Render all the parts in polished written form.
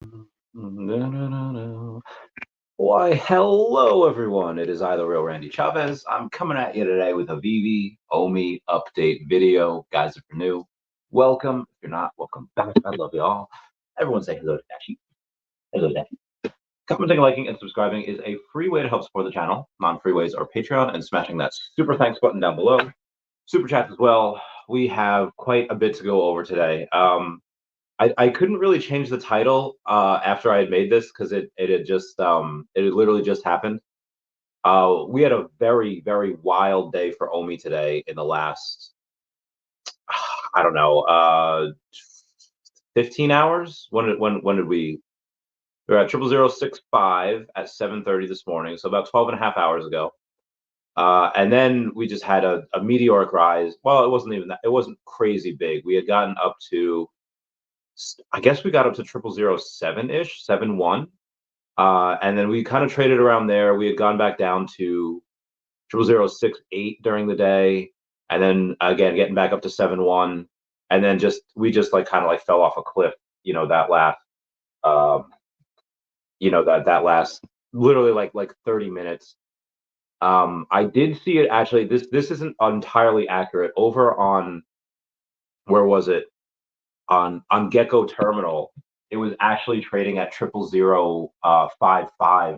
No, no, no, no. Why, hello everyone. It is I, the real Randy Chavez. I'm coming at you today with a Veve OMI update video. Guys, if you're new, welcome. If you're not, welcome back. I love you all. Everyone say hello to Dashi. Hello, Dashi. Commenting, liking, and subscribing is a free way to help support the channel. Non-free ways are Patreon and smashing that super thanks button down below. Super chats as well. We have quite a bit to go over today. I couldn't really change the title after I had made this because it had just it had literally just happened. We had a very wild day for OMI today in the last I don't know 15 hours. When did we were at 00065 at 7:30 this morning, so about 12 and a half hours ago. And then we just had a meteoric rise. Well, it wasn't even that. It wasn't crazy big. We had gotten up to, I guess we got up to 0007 ish, 71. And then we kind of traded around there. We had gone back down to 0068 during the day, and then again getting back up to 71, and then we just like kind of like fell off a cliff. That last, um, that last literally like 30 minutes. I did see it actually. This isn't entirely accurate. Over on, where was it? On Gecko Terminal, it was actually trading at 0055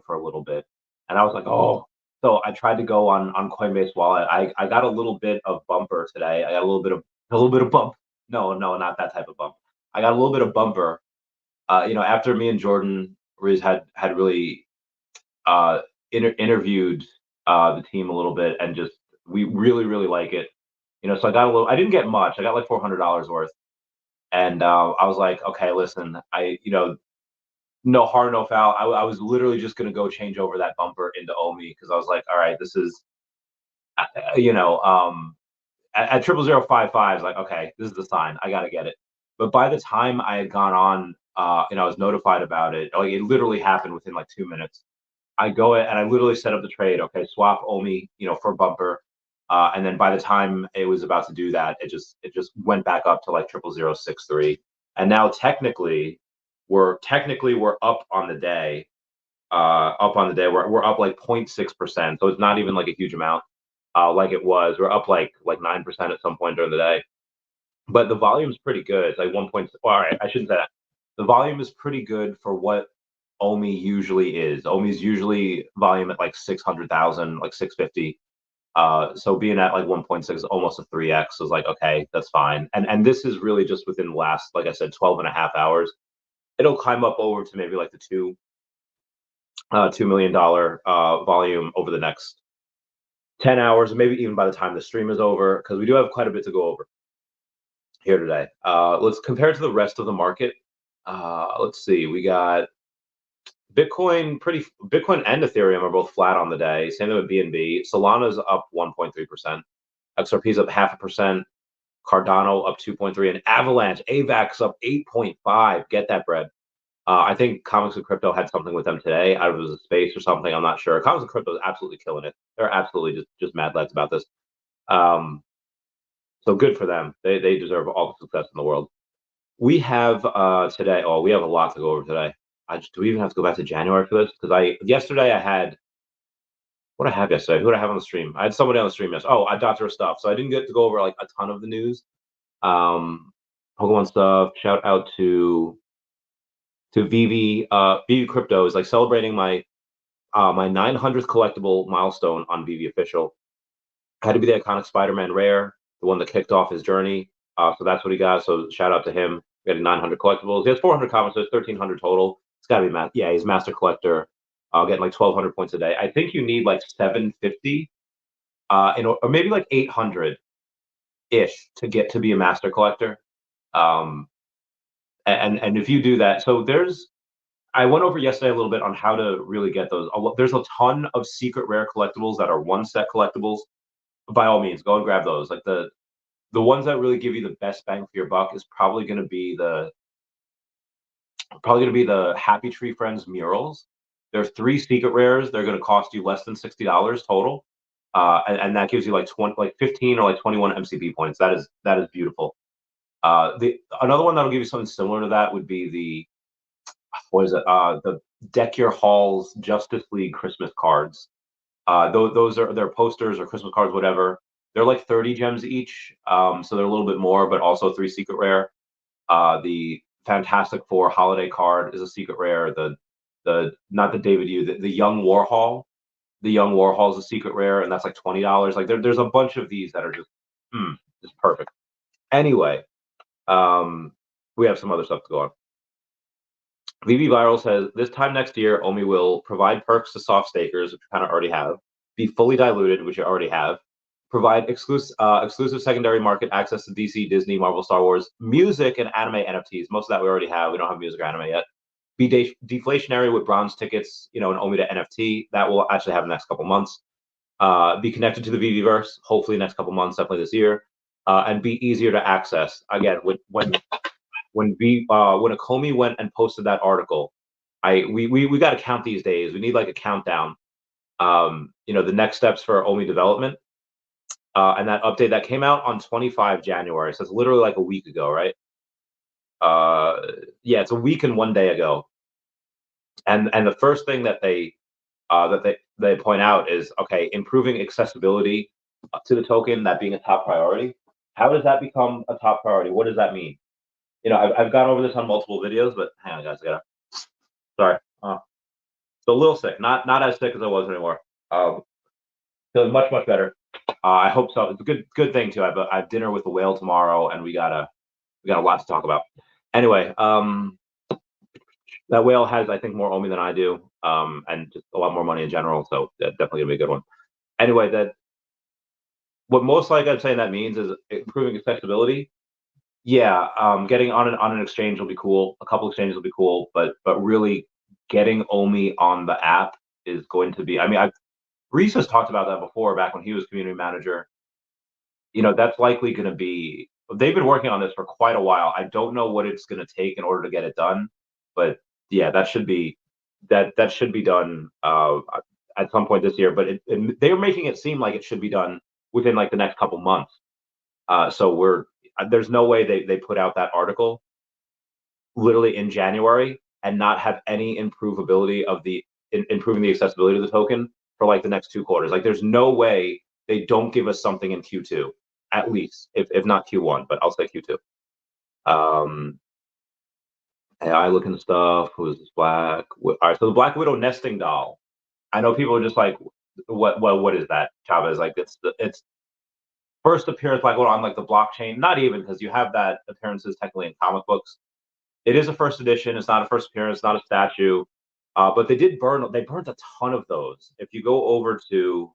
for a little bit, and I was like, oh. So I tried to go on Coinbase Wallet. I got a little bit of bumper today. I got a little bit of bump. No, not that type of bump. I got a little bit of bumper. After me and Jordan had really interviewed the team a little bit, and just we really like it. So I got a little. I didn't get much. I got like $400 worth. And I was like, okay, listen, no harm, no foul. I was literally just going to go change over that bumper into OMI because I was like, all right, this is, at 0055, it's like, okay, this is the sign. I got to get it. But by the time I had gone on, and I was notified about it, like it literally happened within like 2 minutes. I go and I literally set up the trade. Okay, swap OMI, for bumper. And then by the time it was about to do that, it just went back up to like 0063. And now we're up on the day. We're up like 0.6%. So it's not even like a huge amount, like it was. We're up like 9% at some point during the day. But the volume's pretty good. It's like 1 point. All right, I shouldn't say that. The volume is pretty good for what OMI usually is. OMI's usually volume at like 600,000, like 650. So being at like 1.6, almost a 3x, was like, okay, that's fine. And this is really just within the last, like I said, 12 and a half hours. It'll climb up over to maybe like the $2 million volume over the next 10 hours, maybe even by the time the stream is over, because we do have quite a bit to go over here today. Let's compare to the rest of the market. Let's see, we got Bitcoin and Ethereum are both flat on the day. Same thing with BNB. Solana's up 1.3%. XRP's up 0.5%. Cardano up 2.3, and Avalanche, AVAX up 8.5. Get that bread. I think Comics and Crypto had something with them today. Out of it was a space or something. I'm not sure. Comics and Crypto is absolutely killing it. They're absolutely just mad lads about this. So good for them. They deserve all the success in the world. We have today. Oh, we have a lot to go over today. Do we even have to go back to January for this? Because yesterday I had, what I have yesterday. Who did I have on the stream? I had somebody on the stream yesterday. Oh, I Dr. Stuff. So I didn't get to go over like a ton of the news. Pokemon stuff. Shout out to Veve. Veve Crypto is like celebrating my 900th collectible milestone on Veve Official. Had to be the iconic Spider-Man rare, the one that kicked off his journey. So that's what he got. So shout out to him. Getting 900 collectibles. He has 400 comments, so it's 1,300 total. It's got to be yeah, he's master collector. Getting like 1,200 points a day. I think you need like 750, or maybe like 800 ish to get to be a master collector. And if you do that, so I went over yesterday a little bit on how to really get those. There's a ton of secret rare collectibles that are one set collectibles. By all means, go and grab those. Like the ones that really give you the best bang for your buck is probably going to be the Happy Tree Friends murals. There's 3 secret rares. They're going to cost you less than $60 total, and that gives you like 15 or like 21 MCP points. That is beautiful. Another one that'll give you something similar to that would be what is it? The Deck Your Halls Justice League Christmas cards. Those are their posters or Christmas cards, whatever. They're like 30 gems each, so they're a little bit more, but also 3 secret rare. The Fantastic Four holiday card is a secret rare. The not the David Yu, the Young Warhol. The Young Warhol is a secret rare, and that's like $20. Like there's a bunch of these that are just perfect. Anyway, we have some other stuff to go on. VV Viral says this time next year, OMI will provide perks to soft stakers, which you kind of already have, be fully diluted, which you already have, provide exclusive secondary market access to DC, Disney, Marvel, Star Wars, music, and anime NFTs. Most of that we already have. We don't have music or anime yet. Be deflationary with bronze tickets, an OMI to NFT. That will actually have in the next couple months. Be connected to the VVverse, hopefully next couple months, definitely this year, and be easier to access. Again, when Akomi went and posted that article, we got to count these days. We need like a countdown. The next steps for OMI development, and that update that came out on 25 January. So it's literally like a week ago, right? Yeah, it's a week and 1 day ago. And the first thing that they point out is, okay, improving accessibility to the token, that being a top priority. How does that become a top priority? What does that mean? I've gone over this on multiple videos, but hang on, guys, sorry. So a little sick, not as sick as I was anymore. Feeling much better. I hope so. It's a good thing too. I have dinner with the whale tomorrow, and we got a lot to talk about. Anyway, that whale has, I think, more OMI than I do, and just a lot more money in general. So that's definitely gonna be a good one. Anyway, what most likely I'm saying that means is improving accessibility. Yeah, getting on an exchange will be cool. A couple exchanges will be cool, but really getting OMI on the app is going to be. I mean, Reese has talked about that before, back when he was community manager. That's likely going to be. They've been working on this for quite a while. I don't know what it's going to take in order to get it done, but yeah, that should be done at some point this year. But they're making it seem like it should be done within like the next couple months. So there's no way they put out that article literally in January and not have any improving the accessibility of the token for like the next 2 quarters. Like there's no way they don't give us something in Q2, at least, if not Q1, but I'll say Q2. AI looking stuff. Who is this black? All right, so the Black Widow nesting doll. I know people are just like, what is that, Chavez? Like it's first appearance Black Widow on like the blockchain. Not even, because you have that appearances technically in comic books. It is a first edition. It's not a first appearance. Not a statue. But they burned a ton of those. If you go over to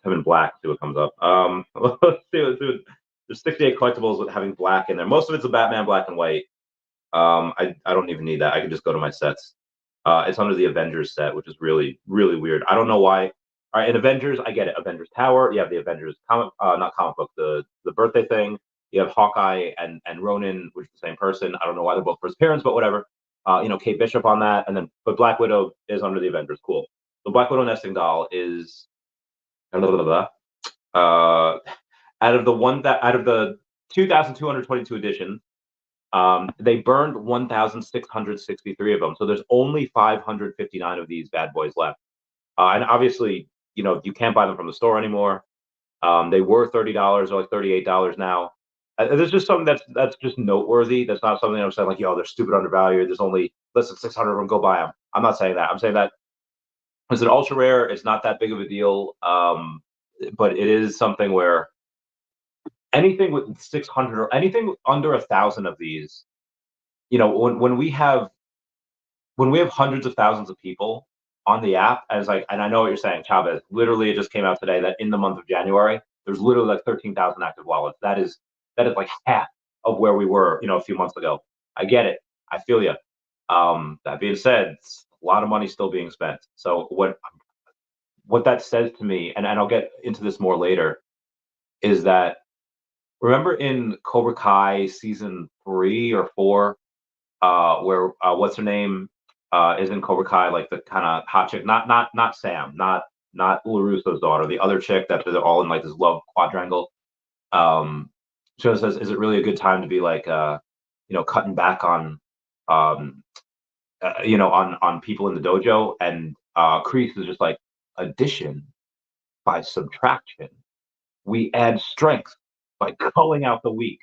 him in black, see what comes up. Let's see. There's 68 collectibles with having black in there. Most of it's a Batman black and white. I don't even need that. I can just go to my sets. It's under the Avengers set, which is really weird. I don't know why. All right, in Avengers, I get it. Avengers Tower. You have the Avengers not comic book, the birthday thing. You have Hawkeye and Ronin, which is the same person. I don't know why they're both first appearance, but whatever. Kate Bishop on that, but Black Widow is under the Avengers. Cool. The Black Widow nesting doll is out of the 2,222 editions. They burned 1,663 of them, so there's only 559 of these bad boys left. And obviously, you can't buy them from the store anymore. They were $30 or like $38 now. There's just something that's just noteworthy. That's not something I'm saying like, yo, they're stupid undervalued. There's only less than 600 of them. Go buy them. I'm not saying that. I'm saying that it's an ultra rare. It's not that big of a deal. But it is something where anything with 600 or anything under 1,000 of these, when we have hundreds of thousands of people on the app, and I know what you're saying, Chavez. Literally, it just came out today that in the month of January, there's literally like 13,000 active wallets. That is like half of where we were, a few months ago. I get it. I feel you. That being said, a lot of money still being spent. So what that says to me, and I'll get into this more later, is that remember in Cobra Kai season 3 or 4, where what's her name is in Cobra Kai, like the kind of hot chick, not Sam, not LaRusso's daughter, the other chick that they're all in like this love quadrangle. So it says, is it really a good time to be like, cutting back on on people in the dojo, and Kreese is just like addition by subtraction. We add strength by culling out the weak.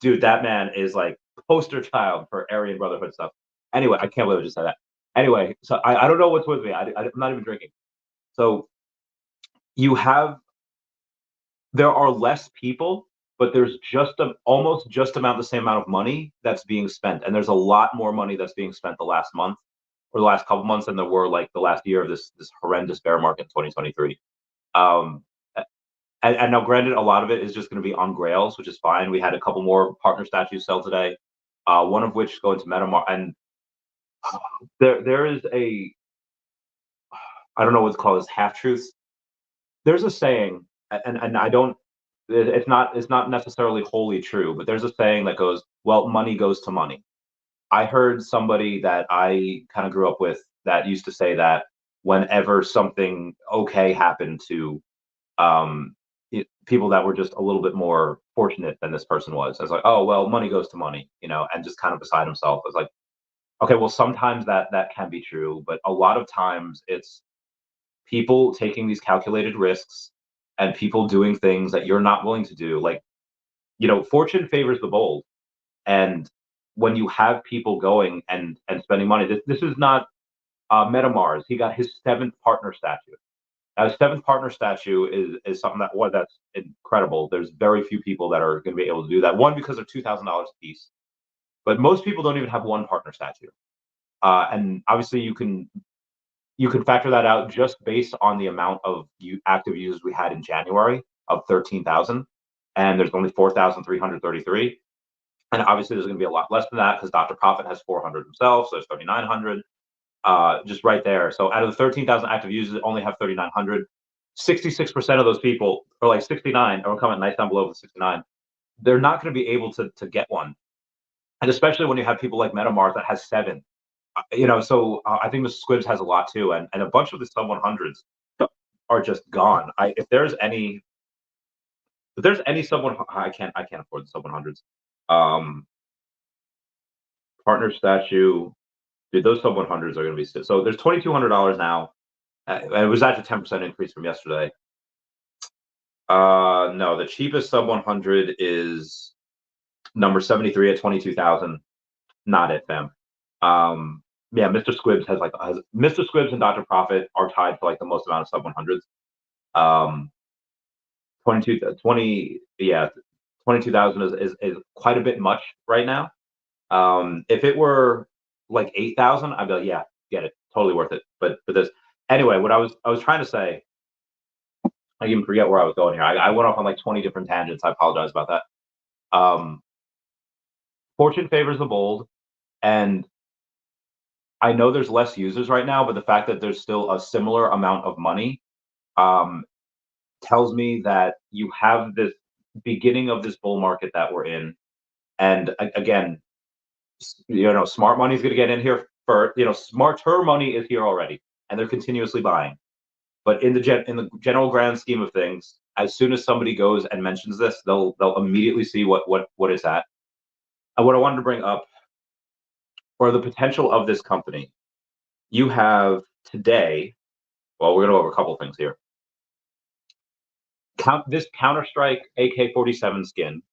Dude, that man is like poster child for Aryan Brotherhood stuff. Anyway, I can't believe I just said that. Anyway, so I don't know what's with me. I'm not even drinking. So you have there are less people, but there's almost just about the same amount of money that's being spent, and there's a lot more money that's being spent the last month or the last couple months than there were like the last year of this horrendous bear market in 2023. Um, and now, granted, a lot of it is just going to be on Grails, which is fine. We had a couple more partner statues sell today, one of which go into MetaMar, and there is a I don't know what's called as half truths. There's a saying, and I don't. It's not necessarily wholly true, but there's a saying that goes, "Well, money goes to money." I heard somebody that I kind of grew up with that used to say that whenever something okay happened to um, people that were just a little bit more fortunate than this person was, I was like, "Oh, well, money goes to money," and just kind of beside himself. I was like, "Okay, well, sometimes that can be true, but a lot of times it's people taking these calculated risks and people doing things that you're not willing to do. Like, fortune favors the bold, and when you have people going and spending money, this is not Metamars. He got his seventh partner statue. Now, his seventh partner statue is something that's incredible. There's very few people that are going to be able to do that. One, because they're $2,000 a piece, but most people don't even have one partner statue. And obviously, you can factor that out just based on the amount of active users we had in January of 13,000, and there's only 4,333. And obviously, there's going to be a lot less than that because Dr. Profit has 400 himself, so there's 3,900 just right there. So out of the 13,000 active users, only have 3,900. 66% of those people, or like 69, or comment nice down below the 69, they're not going to be able to get one. And especially when you have people like MetaMars that has seven. So I think the Squibs has a lot too, and a bunch of the sub 100s are just gone. If there's any sub one, I can't afford the sub 100s. Partner statue, dude, those sub 100s are going to be so. There's $2,200 now. It was actually 10% increase from yesterday. No, the cheapest sub 100 is number 73 at 22,000. Not it, fam. Yeah, Mr. Squibs has Mr. Squibs and Dr. Profit are tied for like the most amount of sub 100s. 22,000 is quite a bit much right now. If it were like 8,000, I'd be like, yeah, get it, totally worth it. But this anyway, what I was trying to say, I even forget where I was going here. I went off on like 20 different tangents. I apologize about that. Fortune favors the bold, and I know there's less users right now, but the fact that there's still a similar amount of money um, tells me that you have this beginning of this bull market that we're in. And again, smart money is going to get in here first. Smarter money is here already, and they're continuously buying. But in the general grand scheme of things, as soon as somebody goes and mentions this, they'll immediately see what it's at. And what I wanted to bring up, or the potential of this company, you have today. Well, we're going to go over a couple of things here. This Counter-Strike AK-47 skin.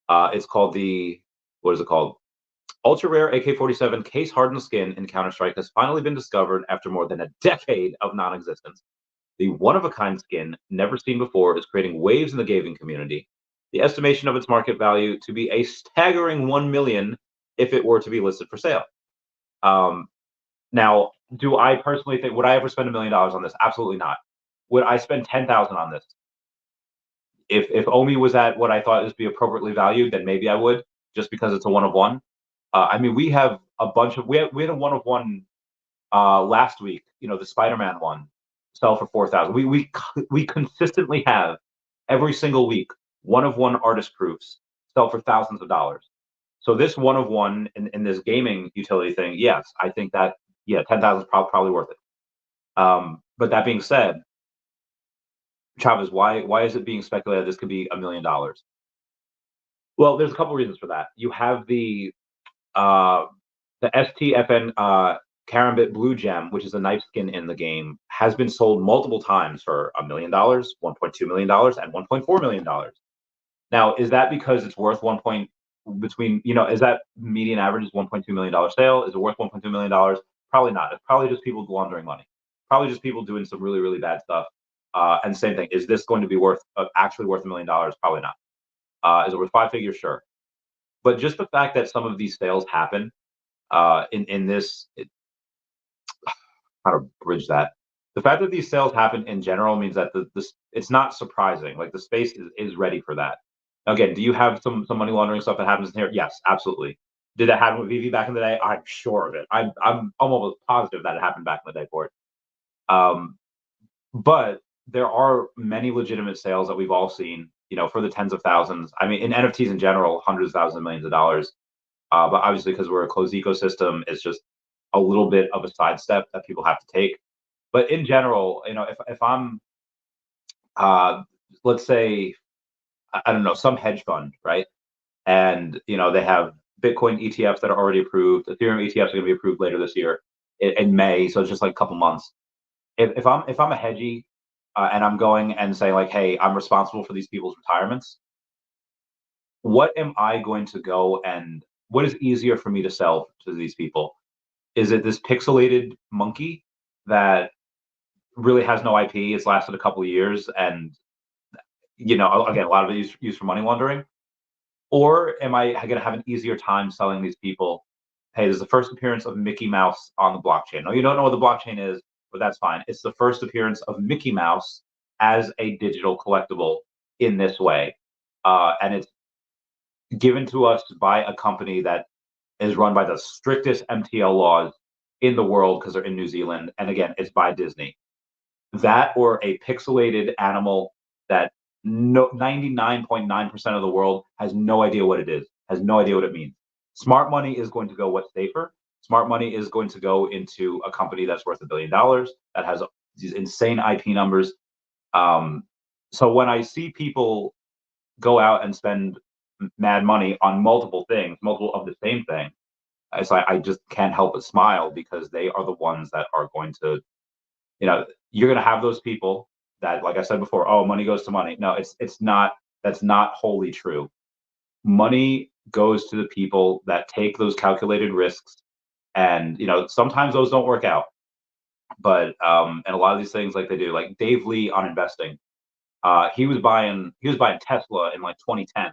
It's called what is it called? Ultra rare AK-47 case hardened skin in Counter-Strike has finally been discovered after more than a decade of non-existence. The one-of-a-kind skin, never seen before, is creating waves in the gaming community. The estimation of its market value to be a staggering 1 million if it were to be listed for sale. Now, do I personally think, would I ever spend $1 million on this? Absolutely not. Would I spend 10,000 on this? If OMI was at what I thought would be appropriately valued, then maybe I would, just because it's a one of one. I mean, we have a bunch of we had a one of one last week. The Spider-Man one sell for 4,000. We consistently have every single week one of one artist proofs sell for thousands of dollars. So this one of one in this gaming utility thing, yes, I think that 10,000 is probably worth it. But that being said, Chavez, why is it being speculated this could be $1 million? Well, there's a couple reasons for that. You have the STFN Karambit Blue Gem, which is a knife skin in the game, has been sold multiple times for $1 million, $1.2 million, and $1.4 million. Now, is that because it's worth is that median average is $1.2 million sale? Is it worth $1.2 million? Probably not. It's probably just people laundering money. Probably just people doing some really, really bad stuff. And same thing, is this going to be actually worth $1 million? Probably not. Is it worth five figures? Sure. But just the fact that some of these sales happen in this, how to bridge that. The fact that these sales happen in general means that it's not surprising. Like the space is ready for that. Again, do you have some money laundering stuff that happens in here? Yes, absolutely. Did that happen with Veve back in the day? I'm sure of it. I'm almost positive that it happened back in the day for it. But there are many legitimate sales that we've all seen, for the tens of thousands. I mean, in NFTs in general, hundreds of thousands, millions of dollars. But obviously, because we're a closed ecosystem, it's just a little bit of a sidestep that people have to take. But in general, if I'm, let's say, I don't know, some hedge fund, right? And they have Bitcoin ETFs that are already approved. Ethereum ETFs are going to be approved later this year in May, so it's just like a couple months. If I'm a hedgie and I'm going and saying like, hey, I'm responsible for these people's retirements, what am I going to go and what is easier for me to sell to these people? Is it this pixelated monkey that really has no IP? It's lasted a couple of years, and again, a lot of it is used for money laundering. Or am I going to have an easier time selling these people? Hey, this is the first appearance of Mickey Mouse on the blockchain. No, you don't know what the blockchain is, but that's fine. It's the first appearance of Mickey Mouse as a digital collectible in this way, and it's given to us by a company that is run by the strictest MTL laws in the world because they're in New Zealand. And again, it's by Disney. That or a pixelated animal that 99.9% of the world has no idea what it is, has no idea what it means. Smart money is going to go what's safer. Smart money is going to go into a company that's worth $1 billion, that has these insane IP numbers. So when I see people go out and spend mad money on multiple things, multiple of the same thing, I just can't help but smile because they are the ones that are going to, you're going to have those people that, like I said before, oh, money goes to money. No, it's not. That's not wholly true. Money goes to the people that take those calculated risks, and sometimes those don't work out. But and a lot of these things, like they do, like Dave Lee on investing, he was buying Tesla in like 2010,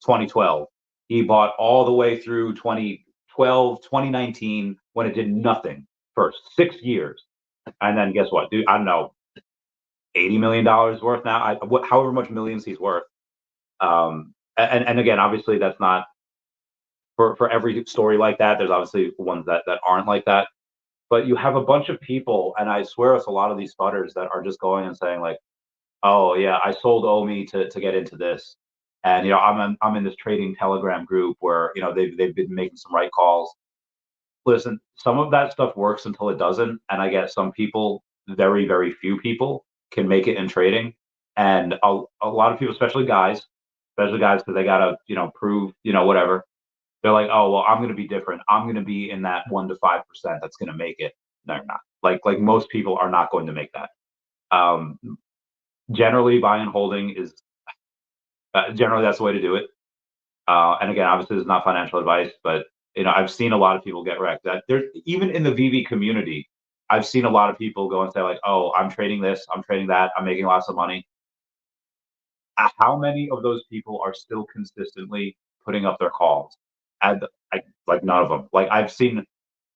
2012. He bought all the way through 2012, 2019 when it did nothing for 6 years. And then guess what, dude? I don't know, $80 million worth now. However much millions he's worth. And again, obviously, that's not for every story like that. There's obviously ones that aren't like that. But you have a bunch of people, and I swear it's a lot of these sputters that are just going and saying like, "Oh yeah, I sold OMI to get into this," and I'm in this trading Telegram group where they've been making some right calls. Listen, some of that stuff works until it doesn't, and I get some people, very, very few people, can make it in trading, and a lot of people, especially guys, because they gotta prove whatever. They're like, oh well, I'm gonna be different. I'm gonna be in that 1 to 5% that's gonna make it. No, you're not. Like most people are not going to make that. Um, Generally, buy and holding is generally that's the way to do it. And again, obviously, this is not financial advice, but I've seen a lot of people get wrecked. That there's even in the Veve community, I've seen a lot of people go and say like, "Oh, I'm trading this, I'm trading that, I'm making lots of money." How many of those people are still consistently putting up their calls? And like none of them. Like I've seen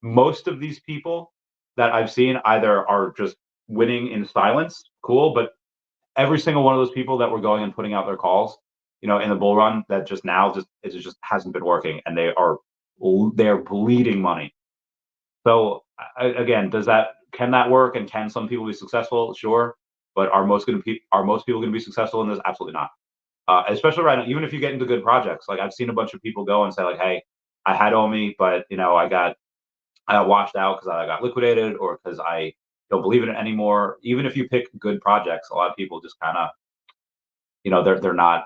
most of these people that I've seen either are just winning in silence, cool, but every single one of those people that were going and putting out their calls, in the bull run, that just now it just hasn't been working, and they're bleeding money. So again, can that work, and can some people be successful? Sure, but are most people going to be successful in this? Absolutely not. Especially right now, even if you get into good projects, like I've seen a bunch of people go and say like, hey, I had OMI, but I got washed out because I got liquidated or because I don't believe in it anymore. Even if you pick good projects, a lot of people just kind of, they're not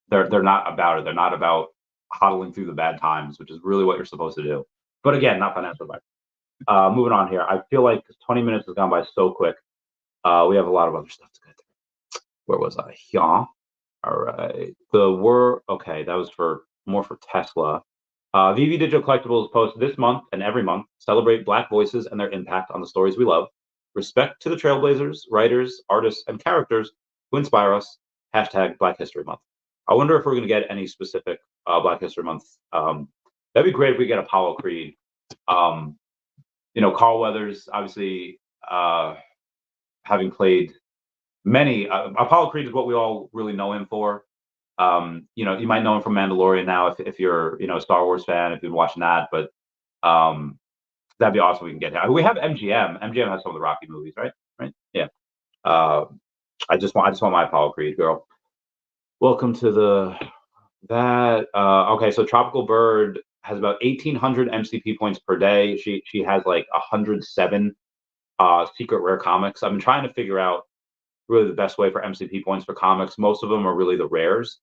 they're not about it. They're not about hodling through the bad times, which is really what you're supposed to do. But again, not financial advice. Moving on here. I feel like 20 minutes has gone by so quick. We have a lot of other stuff to go through. Where was I? Yeah. All right. Okay. That was more for Tesla. Veve Digital Collectibles post this month and every month celebrate Black voices and their impact on the stories we love. Respect to the trailblazers, writers, artists, and characters who inspire us. Hashtag Black History Month. I wonder if we're going to get any specific Black History Month. That'd be great if we get Apollo Creed. Carl Weathers, obviously, having played many. Apollo Creed is what we all really know him for. You might know him from Mandalorian now if you're, a Star Wars fan, if you've been watching that. But that'd be awesome. We can get him. We have MGM. MGM has some of the Rocky movies, right? Right? Yeah. I just want my Apollo Creed girl. Welcome to that. Okay, so Tropical Bird has about 1,800 MCP points per day. She has like 107 secret rare comics. I've been trying to figure out really the best way for MCP points for comics. Most of them are really the rares.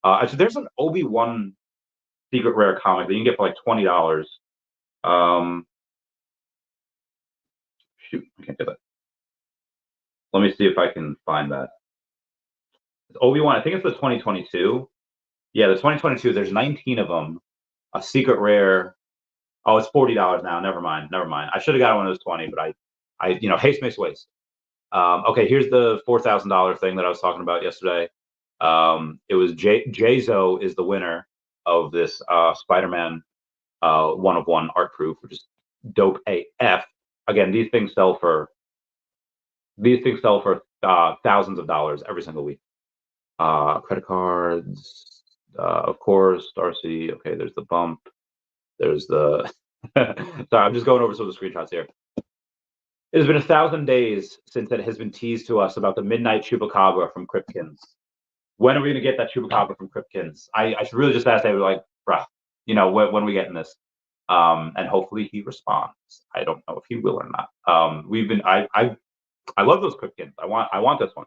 Actually, there's an Obi-Wan secret rare comic that you can get for like $20. Shoot, I can't get that. Let me see if I can find that. Obi-Wan, I think it's the 2022. Yeah, the 2022. There's 19 of them. A secret rare. Oh, it's $40 now. Never mind. I should have got one of those 20, but I haste makes waste. Okay, here's the $4,000 thing that I was talking about yesterday. It was Jazo is the winner of this Spider-Man 1-of-1 art proof, which is dope AF. Again, these things sell for thousands of dollars every single week. Credit cards, of course. Darcy. Okay, there's the bump. There's the. Sorry, I'm just going over some of the screenshots here. It has been 1,000 days since it has been teased to us about the Midnight Chupacabra from Cryptkins. When are we going to get that Chupacabra from Cryptkins? I should really just ask David, like, bruh, when are we getting this? And hopefully he responds. I don't know if he will or not. I love those Cryptkins. I want this one.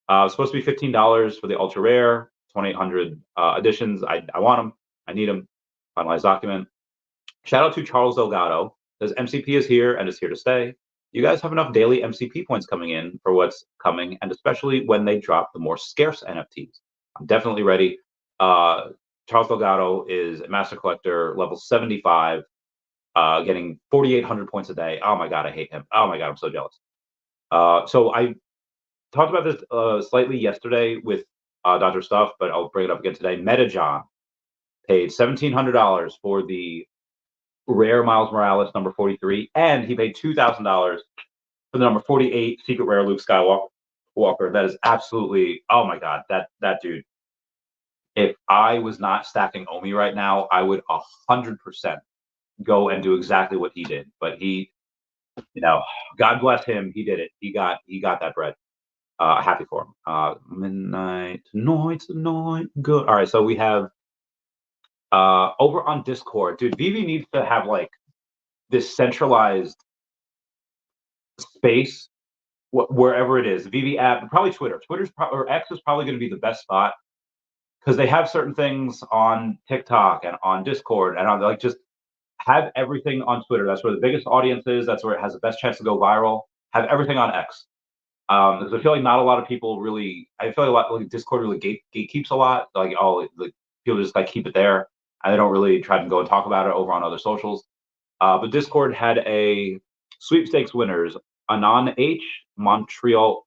It's supposed to be $15 for the ultra rare, 2,800 editions. I want them. I need them. Finalized document. Shout out to Charles Delgado. Says MCP is here and is here to stay. You guys have enough daily MCP points coming in for what's coming, and especially when they drop the more scarce NFTs. I'm definitely ready. Charles Delgado is a master collector, level 75, getting 4,800 points a day. Oh my God, I hate him. Oh my God, I'm so jealous. So I talked about this slightly yesterday with Dr. Stuff, but I'll bring it up again today. MetaJohn paid $1,700 for the rare Miles Morales number 43, and he paid $2,000 for the number 48 secret rare Luke Skywalker. That is absolutely, oh my God, that dude. If I was not stacking OMI right now, I would 100% go and do exactly what he did. But he, God bless him, he did it. He got that bread. Happy for him. Midnight, tonight, good. All right, so we have over on Discord, dude. Veve needs to have like this centralized space wherever it is. Veve app, probably Twitter. Or X is probably going to be the best spot because they have certain things on TikTok and on Discord and on just have everything on Twitter. That's where the biggest audience is. That's where it has the best chance to go viral. Have everything on X. Because I feel like not a lot of people really. I feel like Discord really gatekeeps a lot. Like people just like keep it there, and they don't really try to go and talk about it over on other socials. But Discord had a sweepstakes winners: Anon H, Montreal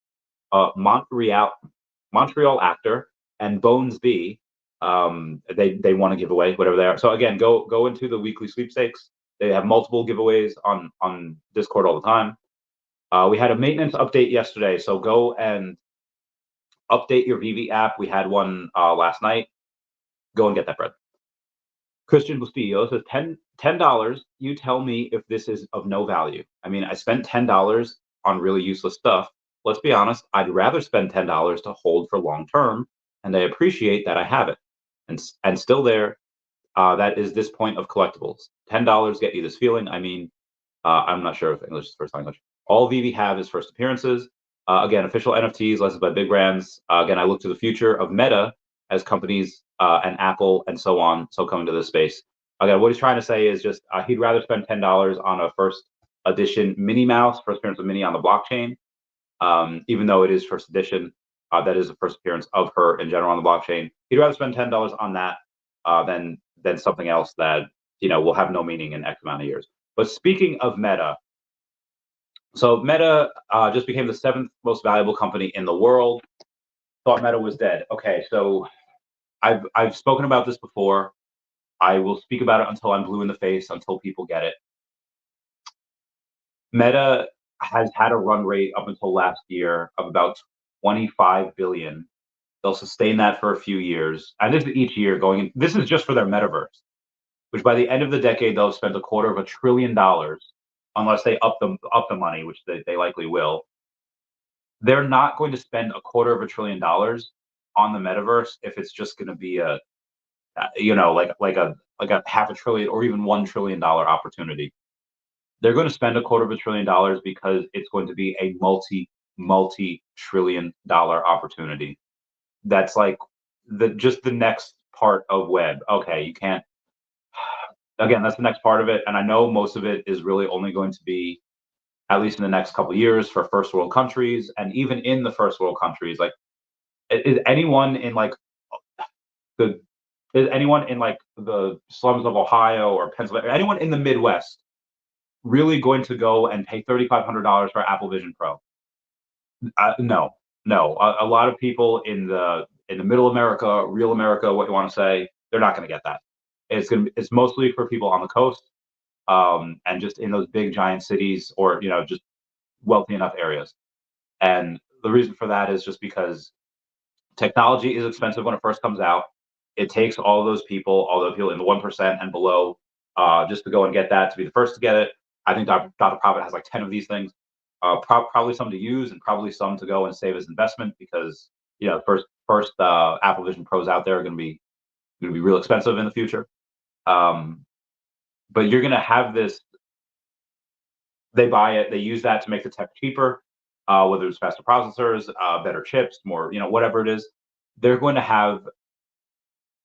actor, and Bones B. They want to give away whatever they are. So again, go into the weekly sweepstakes. They have multiple giveaways on Discord all the time. We had a maintenance update yesterday, so go and update your Veve app. We had one last night. Go and get that bread. Christian Bustillo says $10. You tell me if this is of no value. I mean, I spent $10 on really useless stuff. Let's be honest. I'd rather spend $10 to hold for long term, and I appreciate that I have it. And still there. That is this point of collectibles. $10 get you this feeling. I mean, I'm not sure if English is first language. All Veve have is first appearances. Again, official NFTs licensed by big brands. Again, I look to the future of Meta as companies and Apple and so on, so coming to this space. Okay, what he's trying to say is just he'd rather spend $10 on a first edition Minnie Mouse, first appearance of Minnie on the blockchain, even though it is first edition. That is the first appearance of her in general on the blockchain. He'd rather spend $10 on that than something else that will have no meaning in X amount of years. But speaking of Meta, so Meta just became the seventh most valuable company in the world. Thought Meta was dead. Okay, so I've spoken about this before. I will speak about it until I'm blue in the face, until people get it. Meta has had a run rate up until last year of about 25 billion. They'll sustain that for a few years, and this is each year going in. This is just for their metaverse, which by the end of the decade they'll spend $250 billion, unless they up the money, which they likely will. They're not going to spend $250 billion on the metaverse if it's just going to be a like a half a trillion or even $1 trillion opportunity. They're going to spend $250 billion because it's going to be a multi-trillion-dollar opportunity. That's like the next part of web. Okay, you can't. Again, that's the next part of it, and I know most of it is really only going to be, at least in the next couple of years, for first world countries, and even in the first world countries, like is anyone in like the is anyone in like the slums of Ohio or Pennsylvania, anyone in the Midwest really going to go and pay $3,500 for Apple Vision Pro? No, no. A lot of people in the middle America, real America, what you want to say, they're not going to get that. It's mostly for people on the coast, and just in those big giant cities, or just wealthy enough areas. And the reason for that is just because technology is expensive when it first comes out. It takes all those people in the 1% and below, just to go and get that, to be the first to get it. I think Dr. Profit has like 10 of these things, probably some to use and probably some to go and save as investment, because first Apple Vision Pros out there are going to be real expensive in the future. Um, but you're going to have this. They buy it, they use that to make the tech cheaper, whether it's faster processors, better chips, more, whatever it is. They're going to have,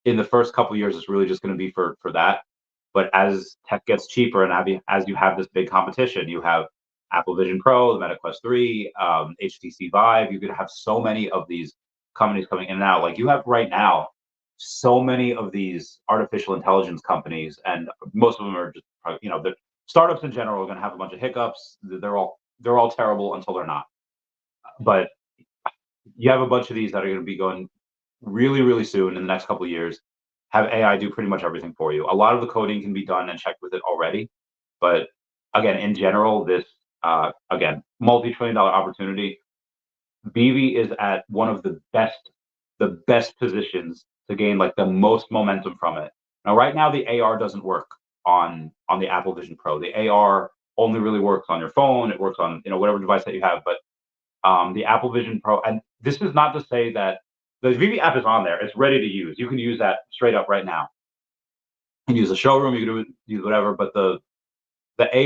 in the first couple of years, it's really just going to be for that. But as tech gets cheaper, and as you have this big competition, you have Apple Vision Pro, the Meta Quest 3, HTC Vive. You're going to have so many of these companies coming in and out. Like you have right now, so many of these artificial intelligence companies, and most of them are just, the startups in general are going to have a bunch of hiccups. They're all terrible until they're not. But you have a bunch of these that are going to be going really, really soon in the next couple of years, have AI do pretty much everything for you. A lot of the coding can be done and checked with it already. But again, in general, this, multi-trillion-dollar opportunity. Veve is at one of the best positions to gain like the most momentum from it. Now, right now, the AR doesn't work on the Apple Vision Pro. The AR only really works on your phone. It works on whatever device that you have. But the Apple Vision Pro, and this is not to say that the Veve app is on there. It's ready to use. You can use that straight up right now. You can use a showroom. You can use whatever. But the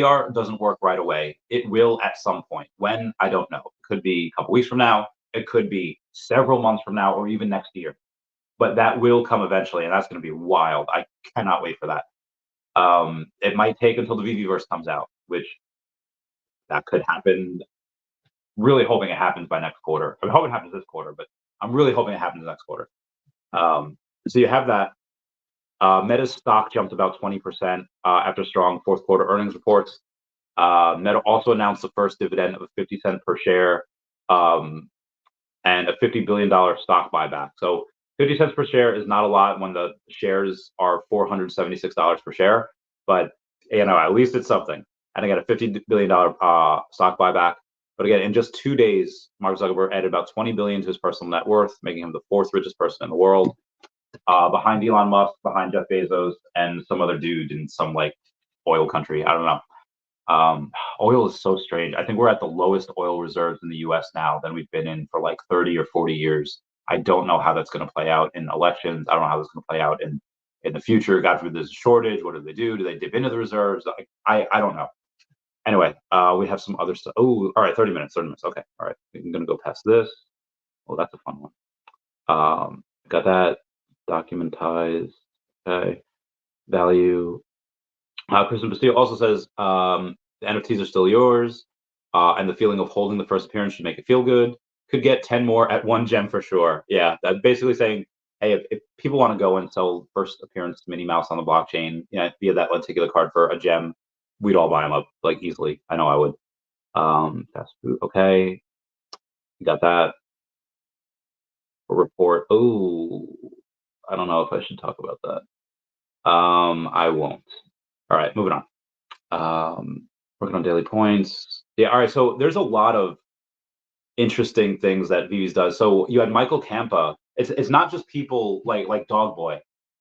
AR doesn't work right away. It will at some point. When, I don't know. It could be a couple weeks from now. It could be several months from now, or even next year. But that will come eventually, and that's going to be wild. I cannot wait for that. It might take until the Veveverse comes out, which that could happen. Really hoping it happens by next quarter. I'm hoping it happens this quarter, but I'm really hoping it happens next quarter. So you have that. Meta's stock jumped about 20% after strong fourth quarter earnings reports. Meta also announced the first dividend of 50 cents per share, and a $50 billion stock buyback. So 50 cents per share is not a lot when the shares are $476 per share, but at least it's something. And again, a $50 billion stock buyback. But again, in just 2 days, Mark Zuckerberg added about 20 billion to his personal net worth, making him the fourth richest person in the world, behind Elon Musk, behind Jeff Bezos, and some other dude in some like oil country. I don't know. Oil is so strange. I think we're at the lowest oil reserves in the U.S. now than we've been in for like 30 or 40 years. I don't know how that's going to play out in elections. I don't know how that's going to play out in the future. God forbid there's a shortage. What do they do? Do they dip into the reserves? I don't know. Anyway, we have some other stuff. Oh, all right, 30 minutes. Okay, all right. I'm going to go past this. Oh, that's a fun one. Got that documentized. Okay. value. Kristen Basile also says the NFTs are still yours, and the feeling of holding the first appearance should make it feel good. Could get 10 more at one gem for sure. Yeah, that's basically saying, hey, if people want to go and sell first appearance Minnie Mouse on the blockchain, via that lenticular card for a gem, we'd all buy them up like easily. I know I would. Fast food, okay, you got that. A report. Oh, I don't know if I should talk about that. I won't. All right, moving on. Working on daily points. Yeah, all right. So there's a lot of interesting things that Vives does. So you had Michael Campa. It's not just people like Dog Boy.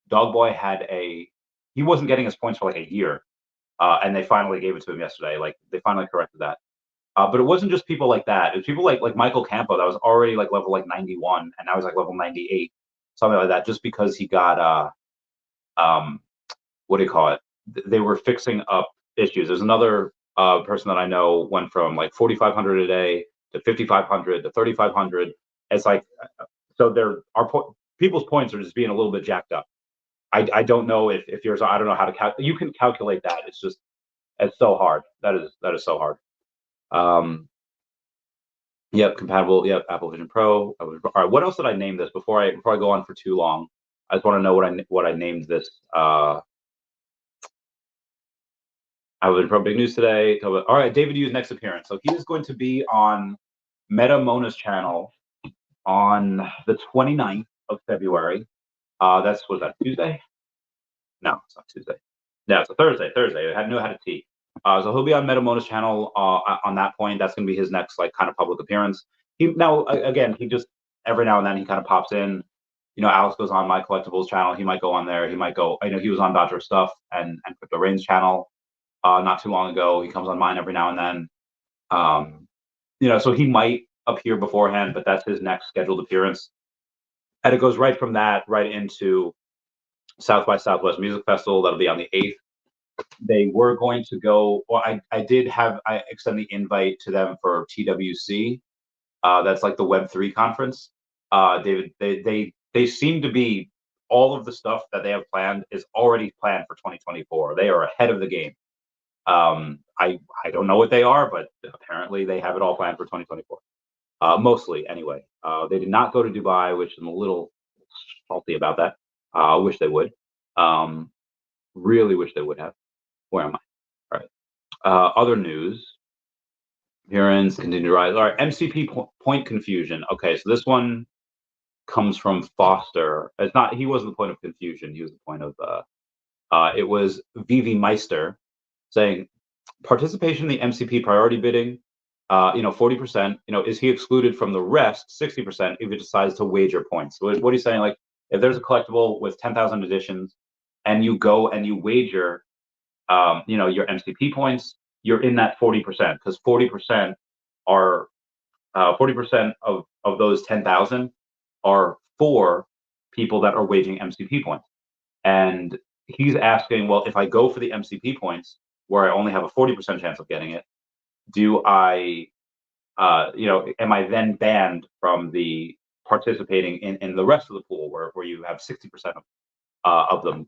Dog Boy had he wasn't getting his points for like a year, and they finally gave it to him yesterday. Like they finally corrected that. But it wasn't just people like that. It was people like Michael Campo that was already like level like 91, and now he's like level 98, something like that. Just because he got what do you call it? They were fixing up issues. There's another person that I know went from like 4,500 a day to 5,500 to 3,500. It's like so people's points are just being a little bit jacked up. I don't know if yours. I don't know how to calculate. You can calculate that. It's so hard. That is so hard. Yep, compatible. Yep, Apple Vision Pro. All right, what else did I name this before I go on for too long? I just want to know what I named this. Apple Vision Pro, big news today. All right, David Yu's next appearance. So he is going to be on Meta Mona's channel on the 29th of February. Was that Tuesday? No, it's not Tuesday. No, it's a Thursday. I knew I had a T. So he'll be on Meta Mona's channel on that point. That's going to be his next like kind of public appearance. He just every now and then he kind of pops in. Alex goes on my Collectibles channel. He might go on there. He might go. I know he was on Dodger Stuff and Crypto Rain's channel not too long ago. He comes on mine every now and then. So he might appear beforehand, but that's his next scheduled appearance. And it goes right from that right into South by Southwest Music Festival. That'll be on the 8th. They were going to go. Well, I extend the invite to them for TWC. That's like the Web3 conference. David, they seem to be all of the stuff that they have planned is already planned for 2024. They are ahead of the game. I don't know what they are, but apparently they have it all planned for 2024. Mostly, anyway. They did not go to Dubai, which I'm a little salty about that. I wish they would. Really wish they would have. Where am I? All right. Other news. Appearance, continue to rise. All right. MCP point confusion. Okay, so this one comes from Foster. It's not. He wasn't the point of confusion. He was the point of. It was Veve Meister saying participation in the MCP priority bidding. 40%. Is he excluded from the rest 60% if he decides to wager points? So what he's saying, like, if there's a collectible with 10,000 editions, and you go and you wager, your MCP points, you're in that 40% because 40% are 40% of those 10,000 are for people that are waging MCP points. And he's asking, well, if I go for the MCP points where I only have a 40% chance of getting it, do I, am I then banned from the participating in the rest of the pool where you have 60% of them,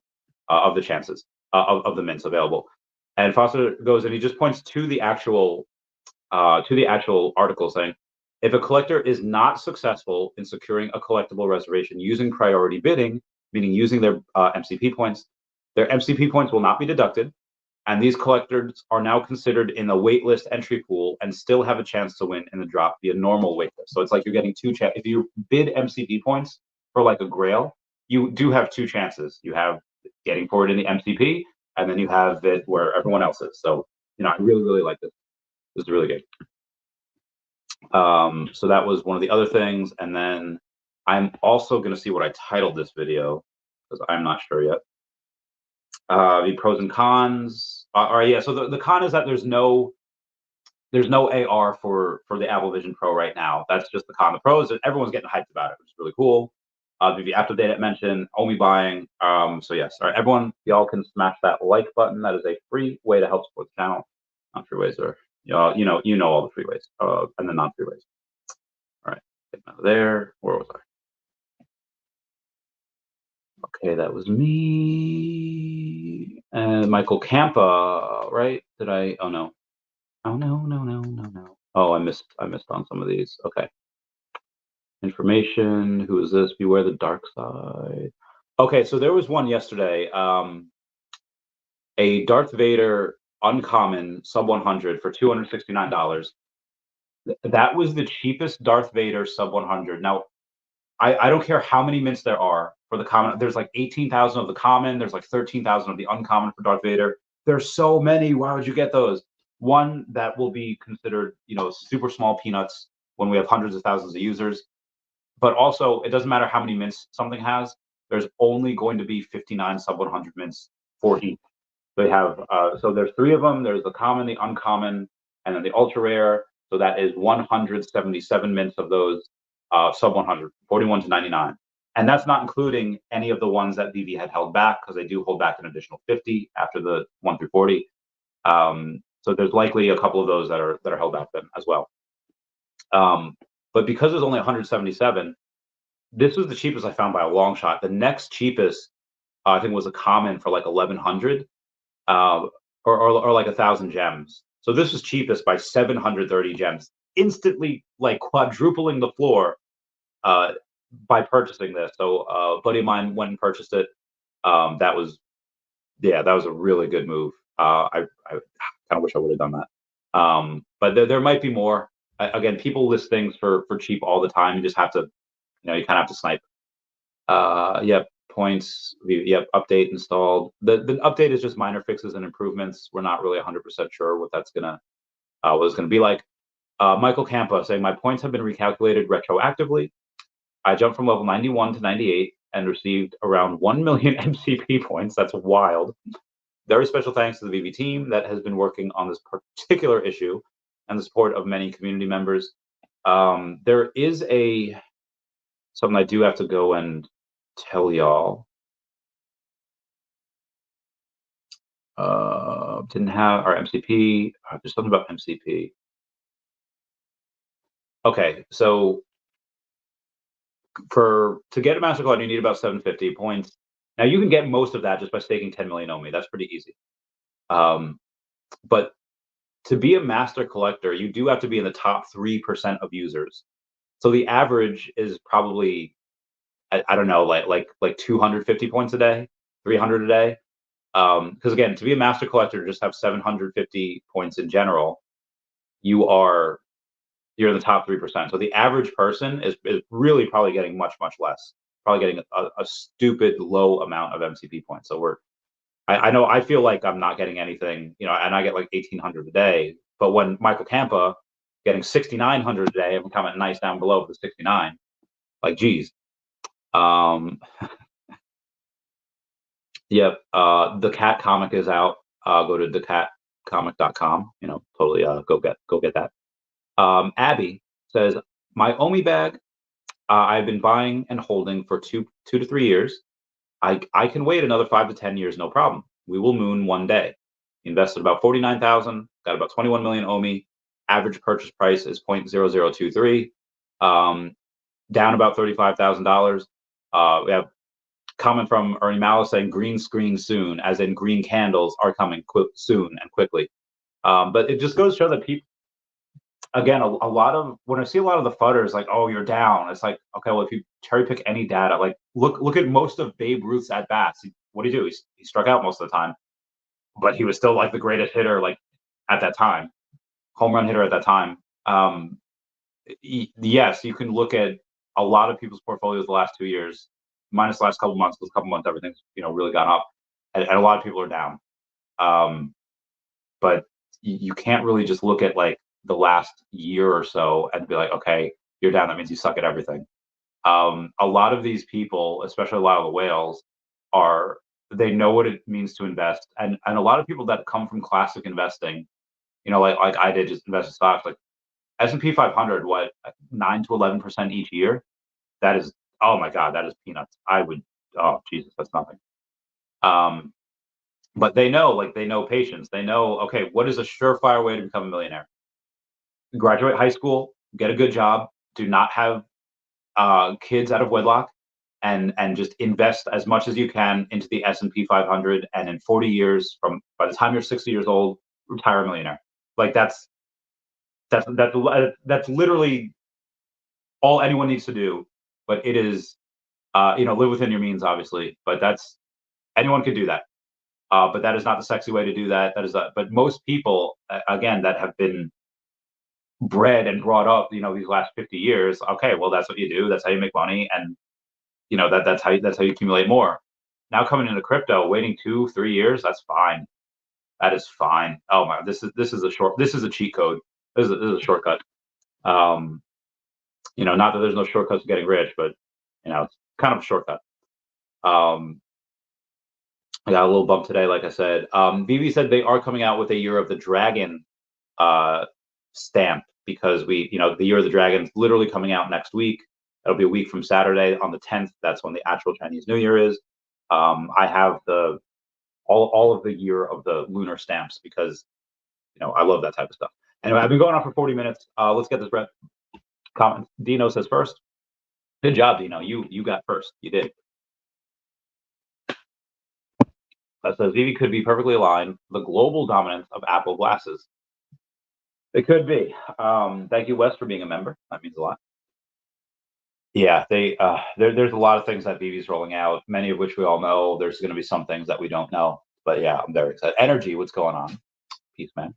of the chances of the mints available? And Foster goes and he just points to the actual article saying, if a collector is not successful in securing a collectible reservation using priority bidding, meaning using their MCP points, their MCP points will not be deducted, and these collectors are now considered in the waitlist entry pool and still have a chance to win in the drop via normal waitlist. So it's like you're getting if you bid MCP points for like a grail, you do have two chances. You have getting for it in the MCP, and then you have it where everyone else is. So, I really, really like this. This is really good. So that was one of the other things. And then I'm also going to see what I titled this video because I'm not sure yet. The pros and cons. All right, yeah. So the con is that there's no AR for the Apple Vision Pro right now. That's just the con. The pros, everyone's getting hyped about it, which is really cool. The after date mentioned, OMI buying. So yes, all right, everyone, y'all can smash that like button. That is a free way to help support the channel. Not free ways are, you know all the free ways, and the non-free ways. All right, getting out of there. Where was I? Okay, that was me. Michael Campa, right? Did I? Oh no. Oh no. Oh, I missed on some of these. Okay. Information. Who is this? Beware the dark side. Okay, so there was one yesterday. A Darth Vader uncommon sub 100 for $269. That was the cheapest Darth Vader sub 100. Now, I don't care how many mints there are for the common. There's like 18,000 of the common. There's like 13,000 of the uncommon for Darth Vader. There's so many. Why would you get those? One that will be considered, super small peanuts when we have hundreds of thousands of users. But also, it doesn't matter how many mints something has. There's only going to be 59 sub 100 mints for each. They have so there's three of them. There's the common, the uncommon, and then the ultra rare. So that is 177 mints of those sub 100, 41 to 99. And that's not including any of the ones that Veve had held back, because they do hold back an additional 50 after the 1 through 40. So there's likely a couple of those that are held back then as well. But because there's only 177, this was the cheapest I found by a long shot. The next cheapest, I think, was a common for like 1,100, or like 1,000 gems. So this was cheapest by 730 gems, instantly like quadrupling the floor by purchasing this. So a buddy of mine went and purchased it. That was a really good move. I kind of wish I would have done that. But there might be more. Again, people list things for cheap all the time. You just have to, you kind of have to snipe. Yep, points. Yep, update installed. The update is just minor fixes and improvements. We're not really 100% sure what that's gonna what it's gonna be like. Michael Campa saying my points have been recalculated retroactively. I jumped from level 91 to 98 and received around 1 million MCP points. That's wild. Very special thanks to the Veve team that has been working on this particular issue and the support of many community members. There is something I do have to go and tell y'all. Didn't have our MCP. There's something about MCP. Okay, so to get a master card, you need about 750 points. Now you can get most of that just by staking 10 million OMI. That's pretty easy. But to be a master collector, you do have to be in the top 3% of users. So the average is probably, I don't know, like 250 points a day, 300 a day. Because again, to be a master collector, just have 750 points in general, you're in the top 3%. So the average person is really probably getting much less, probably getting a stupid low amount of MCP points. So I know I feel like I'm not getting anything, and I get like 1,800 a day. But when Michael Campa getting 6,900 a day, I'm comment nice down below for the 69, like geez. Yep. The Cat comic is out. Go to thecatcomic.com. Totally. Go get that. Abby says, my OMI bag, I've been buying and holding for two to 3 years. I can wait another 5 to 10 years, no problem. We will moon one day. Invested about 49,000, got about 21 million OMI. Average purchase price is 0.0023. Down about $35,000. We have comment from Ernie Malice saying green screen soon, as in green candles are coming soon and quickly. But it just goes to show that people, again, a lot of, when I see a lot of the fudders like, oh, you're down, it's like, okay, well, if you cherry pick any data, like look at most of Babe Ruth's at bats. What did he do? He struck out most of the time, but he was still like the greatest hitter, like at that time, home run hitter at that time. Yes, you can look at a lot of people's portfolios the last 2 years, minus the last couple months, because a couple months everything's really gone up, and a lot of people are down. But you can't really just look at like the last year or so and be like, okay, you're down, that means you suck at everything. A lot of these people, especially a lot of the whales, they know what it means to invest, and a lot of people that come from classic investing, like I did, just invest in stocks, like S&P 500, what 9 to 11% each year. That is, oh my God, that is peanuts. Oh Jesus, that's nothing. But they know patience. They know, okay, what is a surefire way to become a millionaire? Graduate high school, get a good job, do not have kids out of wedlock, and just invest as much as you can into the S&P 500, and in 40 years, from by the time you're 60 years old, retire a millionaire. Like that's literally all anyone needs to do. But it is, live within your means, obviously. But that's anyone could do that. But that is not the sexy way to do that. That is that. But most people, again, that have been bred and brought up, these last 50 years. Okay, well, that's what you do. That's how you make money, and that's how you accumulate more. Now coming into crypto, waiting 2-3 years, that's fine. That is fine. Oh my, this is a cheat code. This is a shortcut. Not that there's no shortcuts to getting rich, but it's kind of a shortcut. I got a little bump today, like I said. Veve said they are coming out with a Year of the Dragon stamp, because the Year of the Dragon is literally coming out next week. It'll be a week from Saturday on the 10th. That's when the actual Chinese New Year is. I have all of the Year of the Lunar stamps, because I love that type of stuff. Anyway, I've been going on for 40 minutes. Let's get this comment. Dino says first. Good job, Dino. You got first. You did. That says Veve could be perfectly aligned with the global dominance of Apple glasses. It could be. Thank you, Wes, for being a member. That means a lot. Yeah, there's a lot of things that Veve's rolling out, many of which we all know. There's going to be some things that we don't know. But yeah, I'm very excited. Energy, what's going on? Peace, man.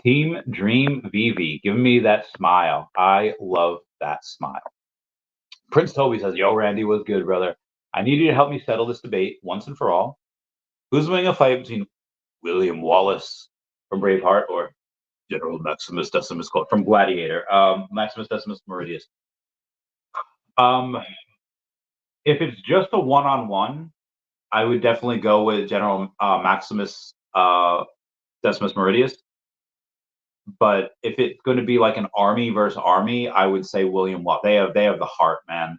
Team Dream Veve, give me that smile. I love that smile. Prince Toby says, yo, Randy, was good, brother. I need you to help me settle this debate once and for all. Who's winning a fight between William Wallace from Braveheart or General Maximus Decimus from Gladiator? Maximus Decimus Meridius. If it's just a one-on-one, I would definitely go with General Maximus Decimus Meridius. But if it's going to be like an army versus army, I would say William Wallace. They have the heart, man.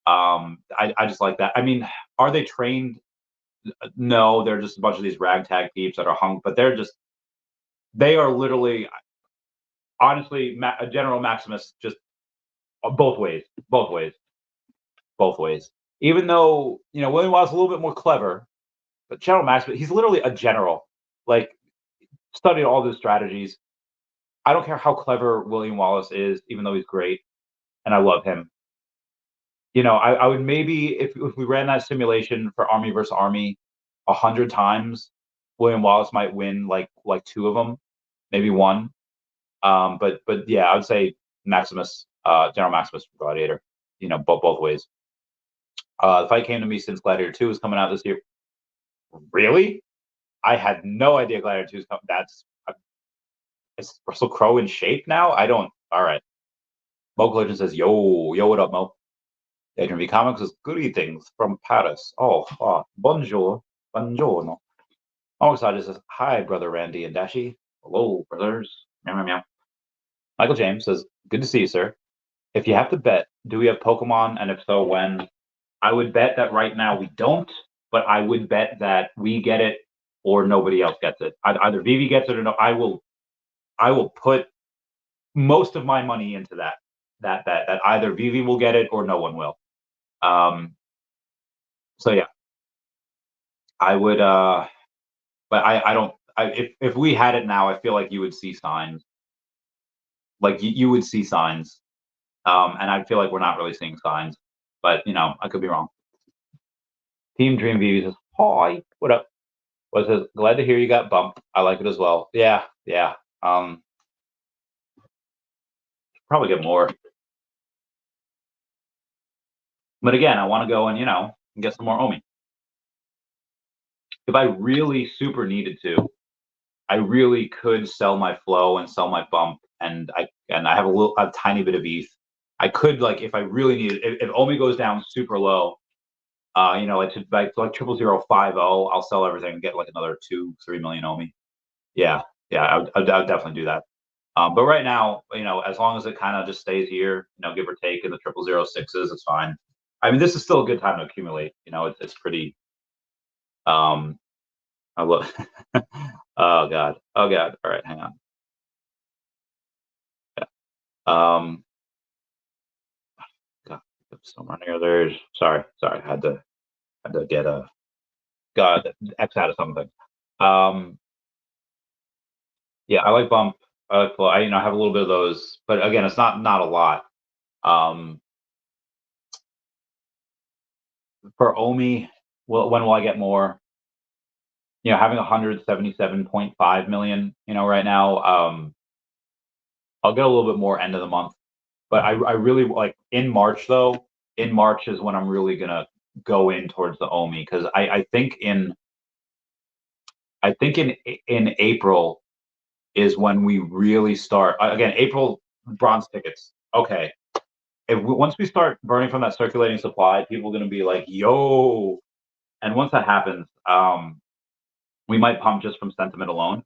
I just like that. I mean, are they trained? No, they're just a bunch of these ragtag peeps that are hung, but they are literally, honestly, General Maximus, just both ways. Even though, William Wallace is a little bit more clever, but General Maximus, he's literally a general, like, studied all those strategies. I don't care how clever William Wallace is, even though he's great, and I love him. I would maybe, if we ran that simulation for army versus army 100 times, William Wallace might win like 2 of them, maybe 1. But yeah, I would say Maximus, General Maximus from Gladiator. Both ways. The fight came to me since Gladiator 2 is coming out this year. Really? I had no idea Gladiator 2 is coming. Is Russell Crowe in shape now? I don't. All right. Mo Collision says, yo, what up, Mo? Adrian V Comics is greetings from Paris. Oh, bonjour, buongiorno. Mo Collision says, hi, brother Randy and Dashi. Hello, brothers. Meow, meow, meow. Michael James says, good to see you, sir. If you have to bet, do we have Pokemon, and if so, when? I would bet that right now we don't, but I would bet that we get it or nobody else gets it. Either Veve gets it or no. I will put most of my money into that bet, that either Veve will get it or no one will. So yeah, I would, but I don't. If we had it now, I feel like you would see signs. Like you would see signs, and I feel like we're not really seeing signs. But I could be wrong. Team Dream Veve says, hi, what up? What says, glad to hear you got bumped. I like it as well. Yeah. Probably get more. But again, I want to go and get some more OMI. If I really super needed to, I really could sell my flow and sell my bump, and I have a tiny bit of ETH. I could, like, if I really needed, if OMI goes down super low, like 0.0050, I'll sell everything and get like another 2-3 million OMI. Yeah, I would definitely do that. But right now, as long as it kind of just stays here, give or take in the 0.006s, it's fine. I mean, this is still a good time to accumulate. It's pretty. I love. Oh God. All right, hang on. Yeah. God. somewhere near there. Sorry, I had to get a X out of something. Yeah, I like bump. I like flow. I have a little bit of those, but again, it's not a lot. Um, for OMI, when will I get more? Having 177.5 million, right now, I'll get a little bit more end of the month. But I really like in March though. In March is when I'm really gonna go in towards the OMI because I think in April is when we really start. Again, April bronze tickets. Okay, once we start burning from that circulating supply, people are gonna be like, "Yo!" And once that happens, we might pump just from sentiment alone.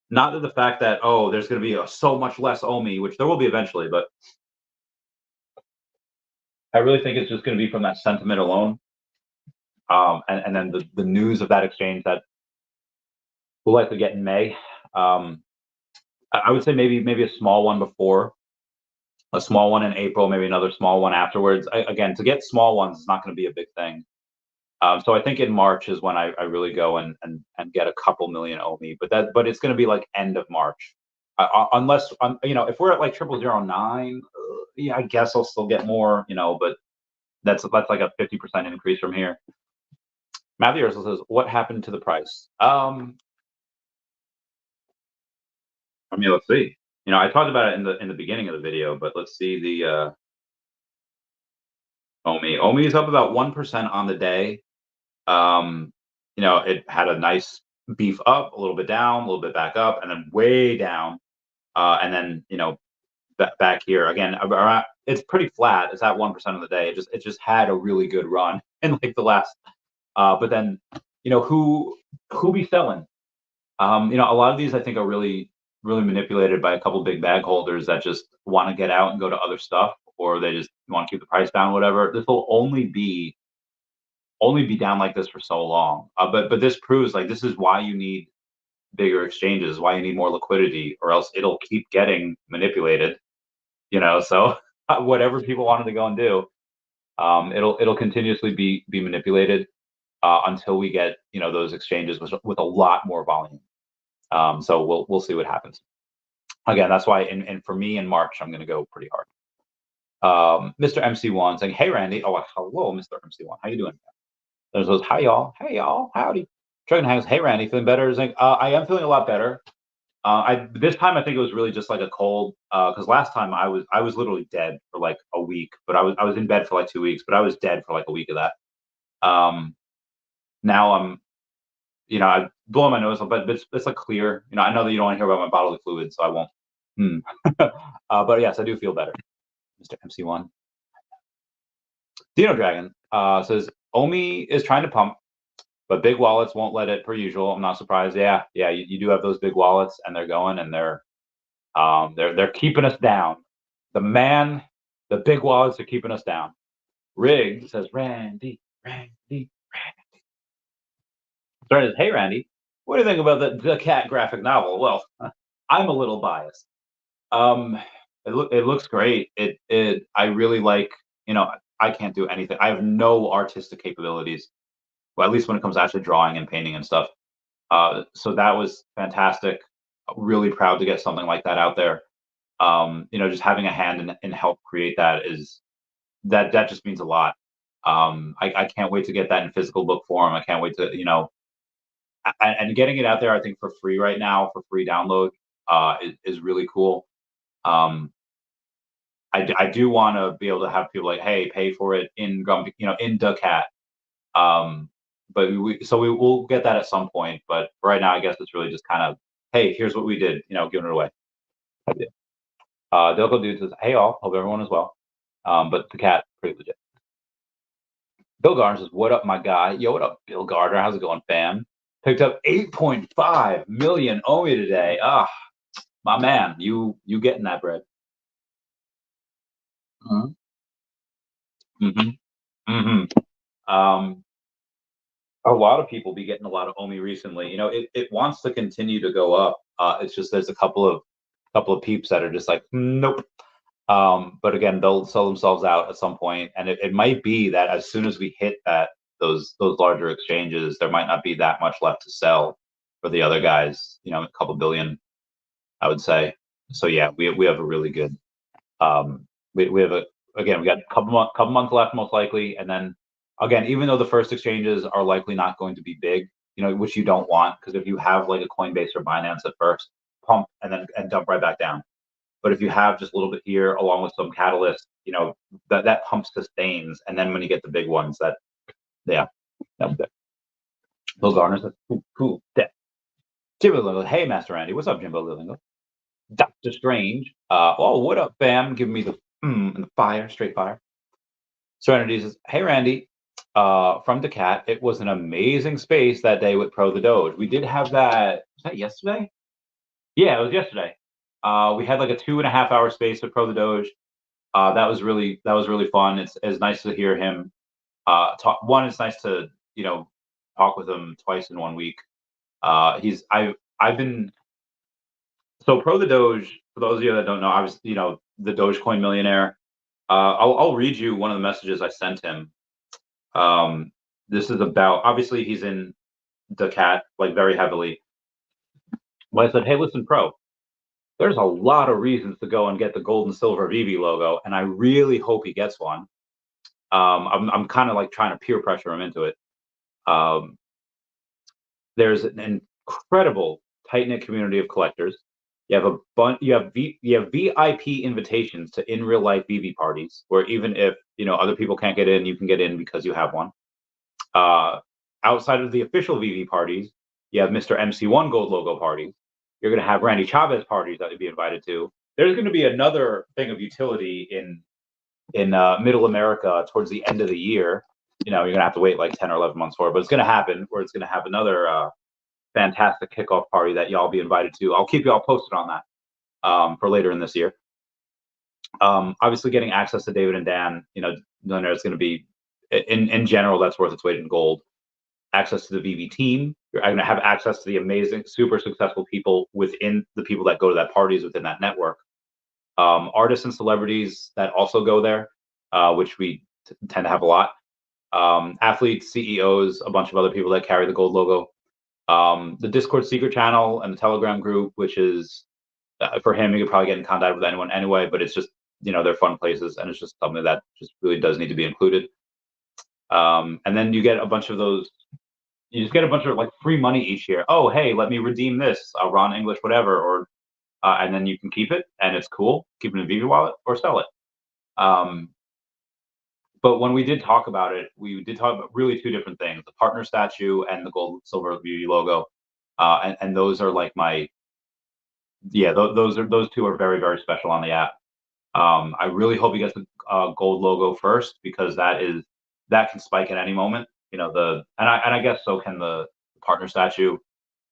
Not to the fact that there's going to be so much less OMI, which there will be eventually, but I really think it's just going to be from that sentiment alone, and then the news of that exchange that we'll likely get in May. I would say maybe a small one before, a small one in April, maybe another small one afterwards. Again, to get small ones is not going to be a big thing. So I think in March is when I really go and get a couple million OMI, but it's going to be like end of March, unless if we're at like 0009, yeah, I guess I'll still get more, but that's like a 50% increase from here. Matthew Ursula says, "What happened to the price?" Let's see. I talked about it in the beginning of the video, but let's see the OMI. OMI is up about 1% on the day. It had a nice beef up, a little bit down, a little bit back up, and then way down, and then back here again. It's pretty flat. It's at 1% of the day. It just had a really good run in like the last. But then who be selling? A lot of these I think are really manipulated by a couple big bag holders that just want to get out and go to other stuff, or they just want to keep the price down. Whatever. This will only be down like this for so long. But this proves like this is why you need bigger exchanges, why you need more liquidity, or else it'll keep getting manipulated. So whatever people wanted to go and do, it'll continuously be manipulated until we get those exchanges with a lot more volume. So we'll see what happens. Again, that's why and for me in March I'm going to go pretty hard. Mr. MC1 saying, "Hey Randy." Oh, hello, Mr. MC1. How you doing? There's those, "Hi y'all, hey y'all, howdy." Dragon Hangs, "Hey Randy, feeling better?" Is like, I am feeling a lot better. This time I think it was really just like a cold. Because last time I was literally dead for like a week, but I was in bed for like 2 weeks, but I was dead for like a week of that. Now I'm, I blow my nose, but it's like clear. I know that you don't want to hear about my bodily fluids, so I won't. But yes, I do feel better. Mr. MC1. Dino Dragon says, "OMI is trying to pump, but big wallets won't let it per usual." I'm not surprised. Yeah, you do have those big wallets, and they're going, and they're keeping us down. The big wallets are keeping us down. Rig says, Randy. Sorry, "Hey Randy, what do you think about the cat graphic novel?" Well, I'm a little biased. It looks great. I really like. I can't do anything. I have no artistic capabilities. Well, at least when it comes to actually drawing and painting and stuff. So that was fantastic. Really proud to get something like that out there. Just having a hand in help create that is that just means a lot. I can't wait to get that in physical book form. I can't wait to and getting it out there. I think for free right now, for free download, is really cool. I do want to be able to have people like, "Hey, pay for it in Grumpy, in the cat." But we'll get that at some point. But right now, I guess it's really just kind of, "Hey, here's what we did," giving it away. Delco Dude says, "Hey all, hope everyone is well." But the cat, pretty legit. Bill Gardner says, "What up, my guy?" Yo, what up, Bill Gardner? How's it going, fam? Picked up 8.5 million OMI today. My man, you getting that bread? Mm-hmm. A lot of people be getting a lot of OMI recently. It wants to continue to go up. It's just there's a couple of peeps that are just like, nope. But again, they'll sell themselves out at some point, and it might be that as soon as we hit those larger exchanges, there might not be that much left to sell for the other guys. A couple billion, I would say. So yeah, we have a really good. We have we got a couple months left most likely, and then again, even though the first exchanges are likely not going to be big, which you don't want, because if you have like a Coinbase or Binance at first, pump and dump right back down. But if you have just a little bit here, along with some catalyst, that pump sustains, and then when you get the big ones, that was it. Those Garners, cool. Jimbo Lingo, hey Master Andy, what's up, Jimbo Lingo? Dr. Strange, what up, fam? Give me the and the fire, straight fire. Serenity says, hey Randy, from the cat, it was an amazing space that day with Pro the Doge. We did have that. Was that yesterday? Yeah, it was yesterday. We had like a 2.5 hour space with Pro the Doge. That was really fun. It's nice to hear him talk. One, it's nice to talk with him twice in 1 week. I've been so Pro the Doge. For those of you that don't know, I was the Dogecoin millionaire. I'll read you one of the messages I sent him. This is about, obviously he's in the cat like very heavily. Well, I said, hey, listen, Pro, there's a lot of reasons to go and get the gold and silver Veve logo, and I really hope he gets one. I'm kind of like trying to peer pressure him into it. There's an incredible tight knit community of collectors. You have a bunch. You have VIP invitations to in real life Veve parties, where even if other people can't get in, you can get in because you have one. Outside of the official Veve parties, you have Mr. MC1 Gold logo parties. You're going to have Randy Chavez parties that you'd be invited to. There's going to be another thing of utility in Middle America towards the end of the year. You're going to have to wait like 10 or 11 months for it, but it's going to happen. Where it's going to have another fantastic kickoff party that y'all be invited to. I'll keep y'all posted on that for later in this year. Obviously, getting access to David and Dan, there's going to be in general that's worth its weight in gold. Access to the Veve team. You're going to have access to the amazing, super successful people within the people that go to that parties within that network. Artists and celebrities that also go there, which we tend to have a lot. Athletes, CEOs, a bunch of other people that carry the gold logo. The Discord secret channel and the Telegram group, which is for him, you could probably get in contact with anyone anyway, but it's just they're fun places, and it's just something that just really does need to be included. And then you get a bunch of those. You just get a bunch of like free money each year. Oh, hey, let me redeem this, Ron English, whatever, or and then you can keep it, and it's cool. Keep it in a Veve wallet or sell it. But when we did talk about it, we did talk about really two different things: the partner statue and the gold silver Veve logo. And those are like those two are very, very special on the app. I really hope he gets the gold logo first, because that can spike at any moment. And I guess so can the partner statue.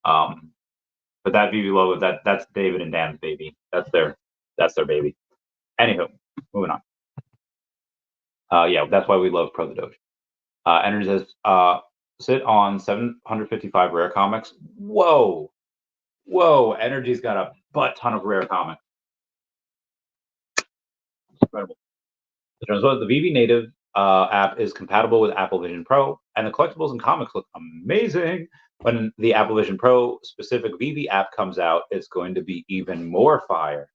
But that Veve logo, that's David and Dan's baby. That's their baby. Anywho, moving on. That's why we love Pro the Doge. Energy says, sit on 755 rare comics. Whoa, Energy's got a butt ton of rare comics. Incredible. The Veve native app is compatible with Apple Vision Pro, and the collectibles and comics look amazing. When the Apple Vision Pro specific Veve app comes out, it's going to be even more fire.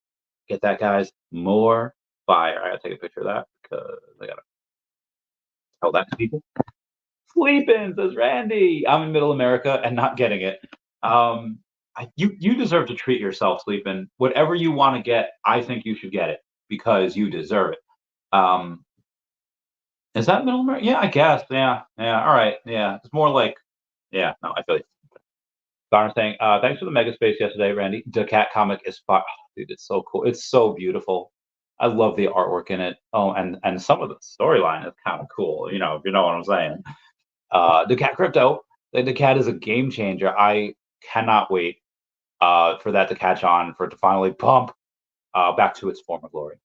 Get that, guys? More fire. I gotta take a picture of that because I gotta tell that to people. Sleeping, says Randy. I'm in Middle America and not getting it. You deserve to treat yourself, Sleeping. Whatever you want to get, I think you should get it because you deserve it. Is that Middle America? Yeah, I guess. Yeah. All right. Yeah, it's more like, no, I feel you. Darn saying, thanks for the mega space yesterday, Randy. The cat comic is fun. Oh, dude, it's so cool. It's so beautiful. I love the artwork in it. Oh, and some of the storyline is kind of cool. If you know what I'm saying. The cat crypto. The cat is a game changer. I cannot wait for that to catch on, for it to finally pump back to its former glory.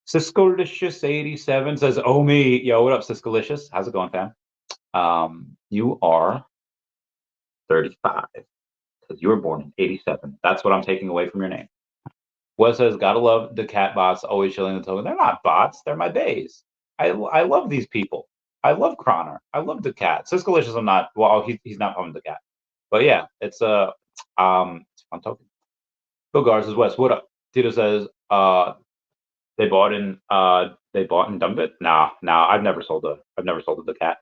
Siscolicious87 says, "Oh me, yo, what up, Siscolicious? How's it going, fam? You are 35 because you were born in 87. That's what I'm taking away from your name. Wes says, gotta love the cat bots always shilling the token. They're not bots, they're my bays. I love these people. I love Croner. I love the cat. Siscalicious, I'm not, well, he's not pumping the cat. But yeah, it's a fun token. Bill Gar says, Wes, what up? Tito says, they bought and dumped it. Nah, I've never sold the cat.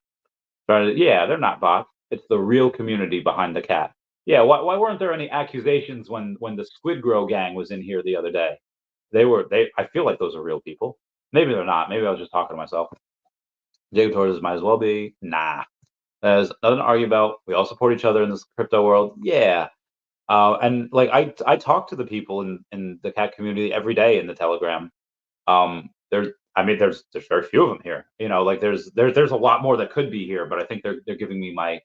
Yeah, they're not bots. It's the real community behind the cat. Yeah, why weren't there any accusations when the Squid Grow gang was in here the other day? I feel like those are real people. Maybe they're not. Maybe I was just talking to myself. Jacob Torres might as well be. Nah. There's nothing to argue about. We all support each other in this crypto world. Yeah. And like I talk to the people in the cat community every day in the Telegram. There's very few of them here. You know, like there's a lot more that could be here, but I think they're giving me my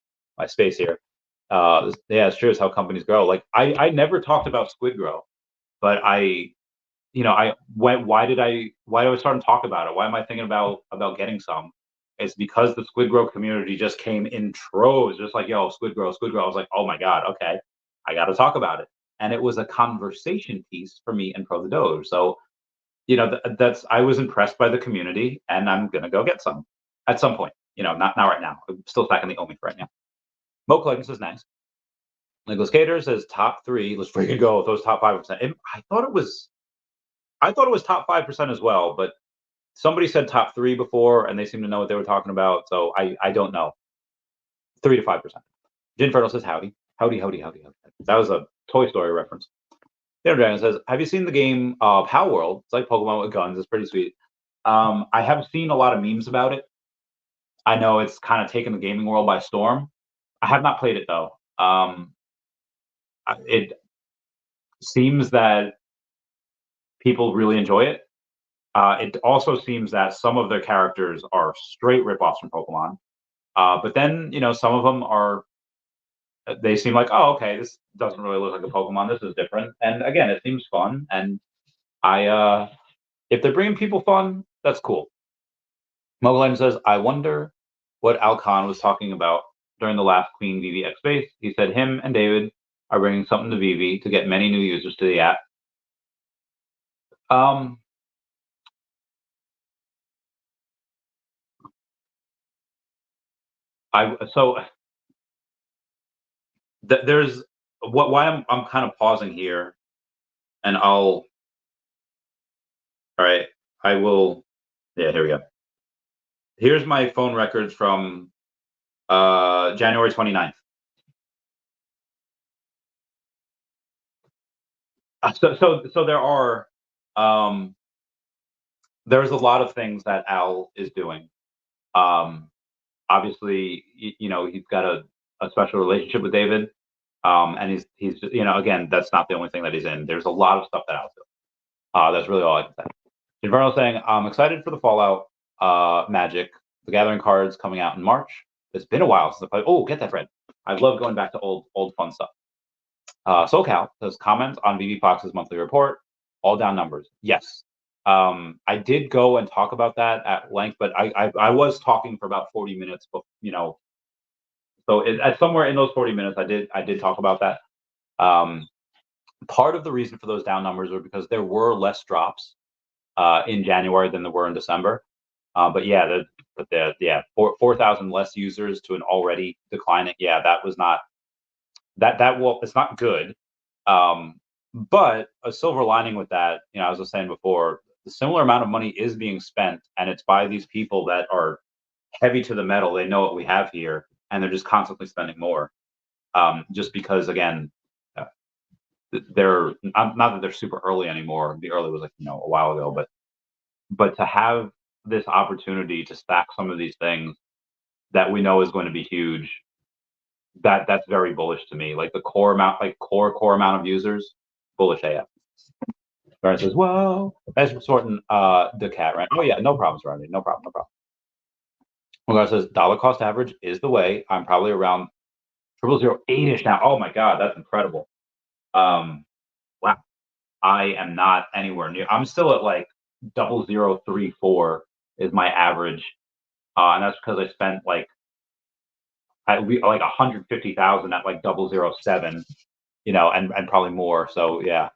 space here. Yeah, it's true. It's how companies grow. Like I never talked about Squid Grow, but why did I start to talk about it? Why am I thinking about getting some? It's because the Squid Grow community just came in troves, just like, yo, Squid Grow. I was like, oh my God, okay, I got to talk about it. And it was a conversation piece for me and Pro the Doge. So, I was impressed by the community, and I'm gonna go get some at some point. Not right now. I'm still stacking the OMI for right now. Mo Collectibles says nice. Nicholas Cater says top three. Let's freaking go with those top 5%. I thought it was top 5% as well, but somebody said top three before, and they seem to know what they were talking about. So I don't know. 3 to 5%. Jin Fertile says howdy. Howdy. That was a Toy Story reference. Dinner Dragon says, have you seen the game Pow World? It's like Pokemon with guns. It's pretty sweet. I have seen a lot of memes about it. I know it's kind of taken the gaming world by storm. I have not played it though. It seems that people really enjoy it. It also seems that some of their characters are straight ripoffs from Pokemon. But then, some of them they seem like, oh, okay, this doesn't really look like a Pokemon. This is different. And again, it seems fun. And if they're bringing people fun, that's cool. Mogulane says, I wonder what Al Khan was talking about during the last Queen Veve X Space. He said him and David are bringing something to Veve to get many new users to the app. There's why I'm kind of pausing here, and all right, I will. Yeah, here we go. Here's my phone records from January 29th. So there are there's a lot of things that Al is doing. Obviously, he's got a special relationship with David, and he's again, that's not the only thing that he's in. There's a lot of stuff that Al's doing. That's really all I can say. Inferno saying, I'm excited for the Fallout Magic, the Gathering cards coming out in March. It's been a while since I played. Oh, get that, Fred. I love going back to old fun stuff. SoCal says, comment on VV Fox's monthly report, all down numbers. Yes. I did go and talk about that at length, but I was talking for about 40 minutes, but so at somewhere in those 40 minutes, I did talk about that. Part of the reason for those down numbers were because there were less drops in January than there were in December. But yeah, 4,000 less users to an already declining. Yeah, that was not it's not good. But a silver lining with that, as I was saying before, the similar amount of money is being spent, and it's by these people that are heavy to the metal. They know what we have here, and they're just constantly spending more. Just because, again, they're not that they're super early anymore. The early was like a while ago, but to have this opportunity to stack some of these things that we know is going to be huge, that's very bullish to me. Like the core amount, core amount of users, bullish AF. Ryan says, "Whoa, thanks for sorting the cat, right? Oh yeah, no problems, Ronnie. No problem. Well, says dollar cost average is the way. I'm probably around 0.008ish now. Oh my god, that's incredible. Wow, I am not anywhere near. I'm still at like 0.034 is my average, and that's because I spent like 150,000 at like 0.007, and probably more. So yeah,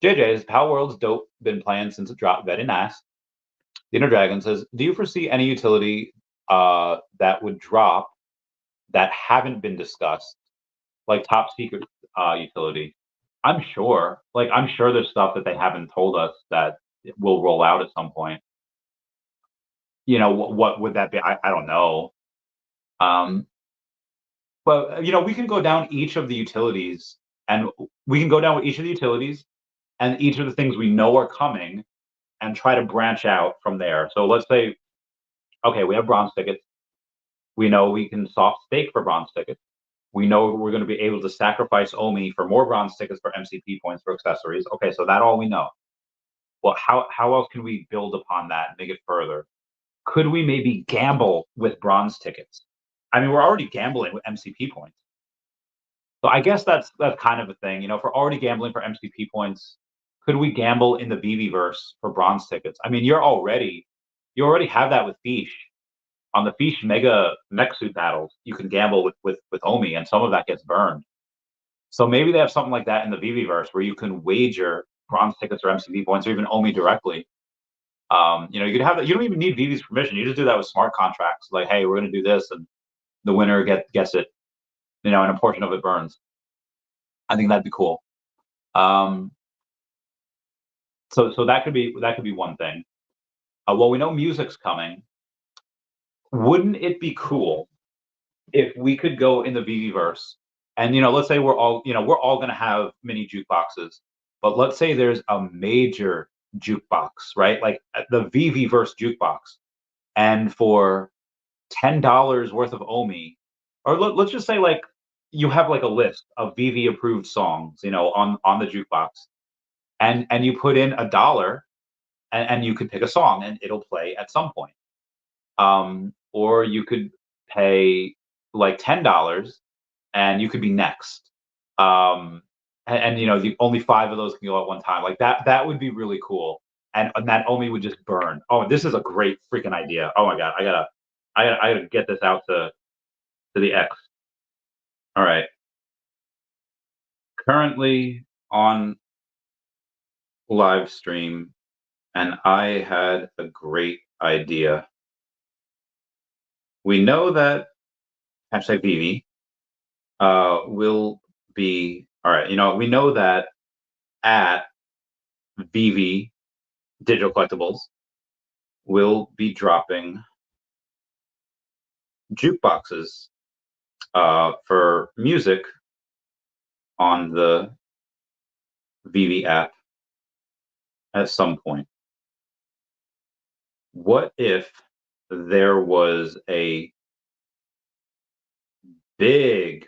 JJ's Power World's dope. Been playing since it dropped. Very nice. The Inner Dragon says, "Do you foresee any utility that would drop that haven't been discussed, like top secret utility?" I'm sure. Like I'm sure there's stuff that they haven't told us that will roll out at some point. What would that be? I don't know. Um, but we can go down each of the utilities, and we can go down with each of the utilities and each of the things we know are coming, and try to branch out from there. So let's say, okay, we have bronze tickets. We know we can soft stake for bronze tickets. We know we're going to be able to sacrifice OMI for more bronze tickets for MCP points for accessories. Okay, so that all we know. Well, how else can we build upon that and make it further? Could we maybe gamble with bronze tickets? I mean, we're already gambling with MCP points. So I guess that's kind of a thing. If we're already gambling for MCP points, could we gamble in the Veveverse for bronze tickets? I mean, you already have that with Feesh. On the Feesh Mega Mech Suit battles, you can gamble with OMI, and some of that gets burned. So maybe they have something like that in the Veveverse where you can wager bronze tickets or MCP points or even OMI directly. You could have that. You don't even need Vivi's permission. You just do that with smart contracts. Like, hey, we're going to do this, and the winner gets it. And a portion of it burns. I think that'd be cool. So that could be one thing. Well, we know music's coming. Wouldn't it be cool if we could go in the Veveverse and let's say we're all going to have mini jukeboxes, but let's say there's a major jukebox, right? Like the Veveverse jukebox, and for $10 worth of OMI, or let's just say like you have like a list of VV approved songs, on the jukebox, and you put in $1, and you could pick a song and it'll play at some point. Or you could pay like $10 and you could be next. The only 5 of those can go at one time. Like that would be really cool. And that OMI would just burn. Oh, this is a great freaking idea. Oh my god, I gotta get this out to the X. All right. Currently on live stream, and I had a great idea. We know that hashtag Vivi will be all right. We know that at Vivi Digital Collectibles will be dropping jukeboxes for music on the Vivi app at some point. What if there was a big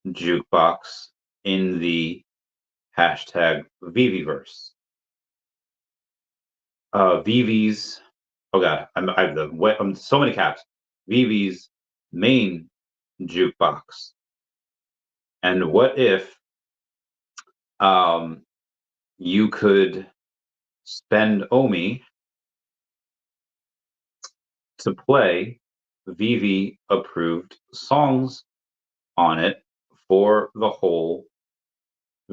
jukebox in the hashtag Viviverse? Vivi's, oh god, I'm so many caps. Vivi's main jukebox. And what if you could spend OMI to play Vivi approved songs on it for the whole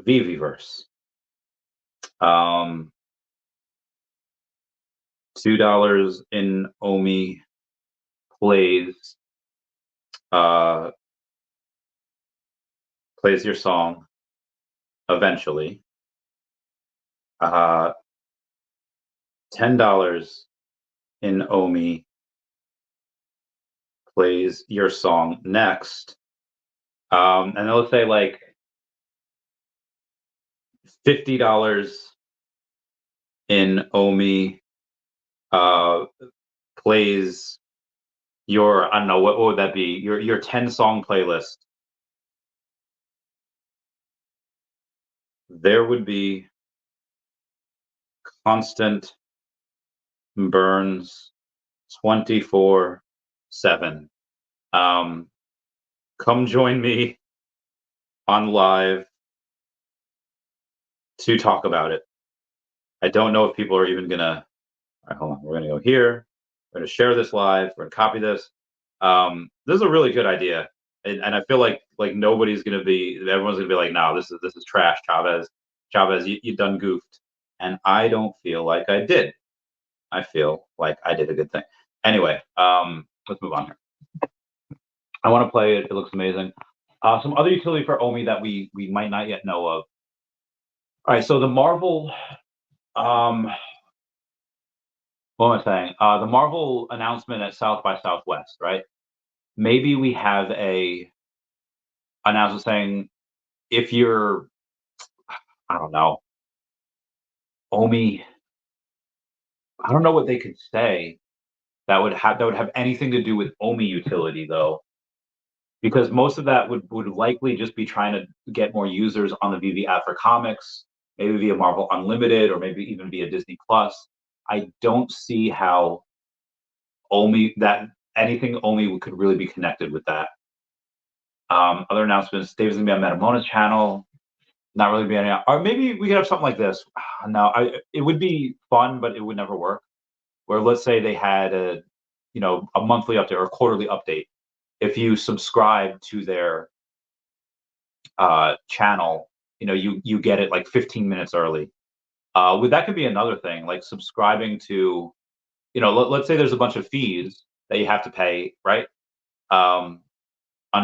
Viviverse? $2 in OMI plays your song eventually. $10 in OMI plays your song next. And then let's say like $50 in OMI plays your, I don't know, what would that be? Your 10-song playlist. There would be constant burns 24/7. Come join me on live to talk about it. I don't know if people are even gonna. All right, hold on. We're gonna go here. We're gonna share this live. We're gonna copy this. This is a really good idea, and I feel like nobody's gonna be. Everyone's gonna be like, no, this is trash, Chavez. Chavez, you done goofed. And I don't feel like I did. I feel like I did a good thing. Anyway, let's move on here. I want to play it. It looks amazing. Some other utility for OMI that we might not yet know of. All right, so the Marvel, what am I saying? The Marvel announcement at South by Southwest, right? Maybe we have a announcement saying if you're, I don't know, OMI. I don't know what they could say that would have anything to do with OMI utility though, because most of that would likely just be trying to get more users on the Veve app for comics, maybe via Marvel Unlimited or maybe even via Disney Plus. I don't see how OMI that anything OMI could really be connected with that. Other announcements: Dave's gonna be on Metamona's channel. Not really be any, or maybe we could have something like this. No, it would be fun, but it would never work. Where let's say they had a monthly update or a quarterly update. If you subscribe to their channel, you get it like 15 minutes early. That could be another thing, like subscribing to, let's say there's a bunch of fees that you have to pay, right? On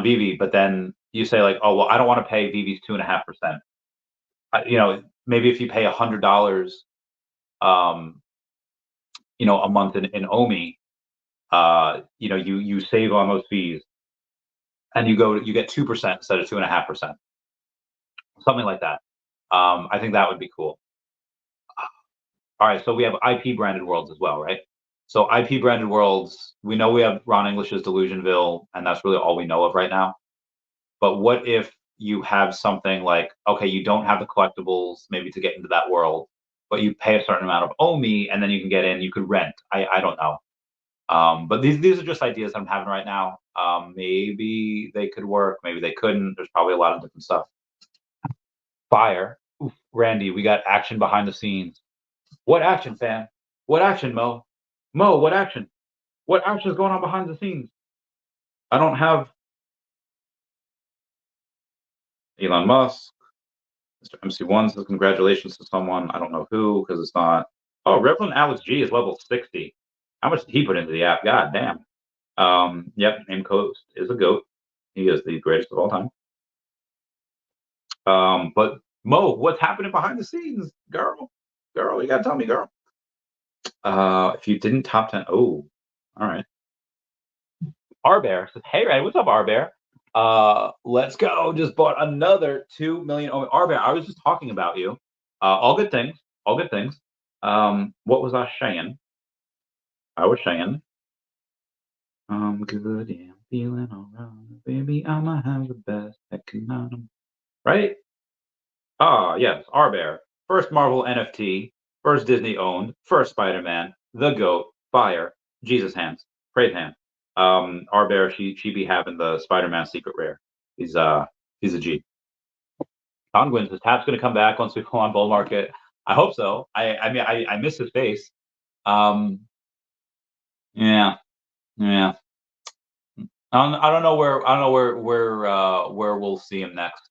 Veve, but then you say like, oh well, I don't want to pay Veve's 2.5%. Maybe if you pay $100, a month in OMI, you save on those fees, and you get 2% instead of 2.5%, something like that. I think that would be cool. All right, so we have IP branded worlds as well, right? So IP branded worlds, we know we have Ron English's Delusionville, and that's really all we know of right now. But what if you have something like, okay, you don't have the collectibles maybe to get into that world, but you pay a certain amount of OMI, and then you can get in, you could rent. I don't know. But these are just ideas I'm having right now. Maybe they could work, maybe they couldn't. There's probably a lot of different stuff. Fire. Oof, Randy, we got action behind the scenes. What action, fam? What action, Mo? Mo, what action? What action is going on behind the scenes? I don't have Elon Musk. Mr. MC1 says congratulations to someone. I don't know who because it's not. Oh, Reverend Alex G is level 60. How much did he put into the app? God damn. Yep, Name Coast is a goat. He is the greatest of all time. But Mo, what's happening behind the scenes, girl? Girl, you gotta tell me, girl. If you didn't top 10, oh, all right. R Bear says, hey, Ray, what's up, R Bear? Let's go. Just bought another 2 million. Oh, R Bear, I was just talking about you. All good things. All good things. What was I saying? I was saying, I'm good and feeling alright, baby. I'ma have the best economy. Right? Ah, yes, R Bear. First Marvel NFT, first Disney owned, first Spider-Man, the GOAT, Fire, Jesus hands, great hand. R Bear, she be having the Spider-Man secret rare. He's a G. Conwin says Tap's gonna come back once we go on bull market. I hope so. I mean I miss his face. Yeah. I don't know where we'll see him next.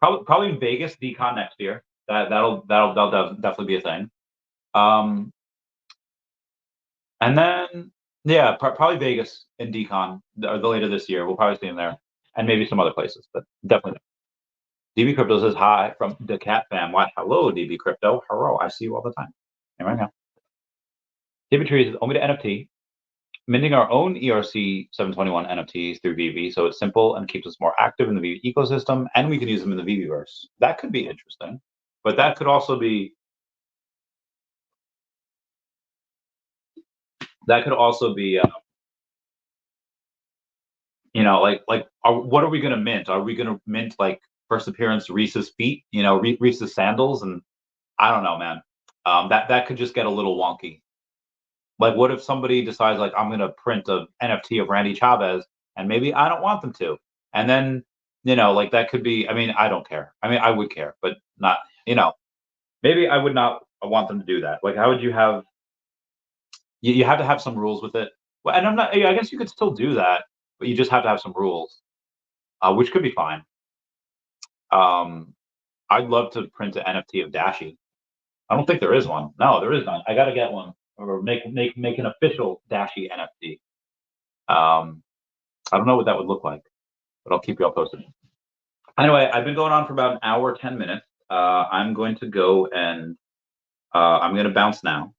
Probably in Vegas, Decon next year. That'll definitely be a thing. And then probably Vegas and Decon or the later this year. We'll probably see him there, and maybe some other places, but definitely. DB Crypto says hi from the Cat Fam. Why? Hello, DB Crypto. Hello, I see you all the time. And right now, DB Trees is only to NFT, minting our own ERC 721 NFTs through Veve, so it's simple and keeps us more active in the Veve ecosystem, and we can use them in the Veveverse. That could be interesting, but that could also be what are we going to mint? Are we going to mint like first appearance Reese's feet, Reese's sandals? And I don't know, man. That could just get a little wonky. Like, what if somebody decides like I'm going to print an NFT of Randy Chavez, and maybe I don't want them to, and then like that could be. I mean, I don't care. I mean, I would care, but not. Maybe I would not want them to do that. Like, how would you have? You have to have some rules with it. Well, and I'm not. I guess you could still do that, but you just have to have some rules, which could be fine. I'd love to print an NFT of Dashi. I don't think there is one. No, there is none. I got to get one or make an official Dashi NFT. I don't know what that would look like, but I'll keep you all posted. Anyway, I've been going on for about an hour, 10 minutes. I'm going to go and I'm going to bounce now.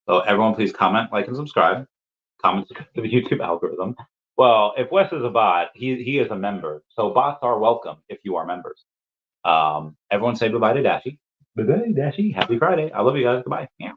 So everyone, please comment, like, and subscribe. Comment to the YouTube algorithm. Well, if Wes is a bot, he is a member. So bots are welcome if you are members. Everyone say goodbye to Dashi. Bye-bye, Dashi. Happy Friday. I love you guys. Goodbye. Yeah.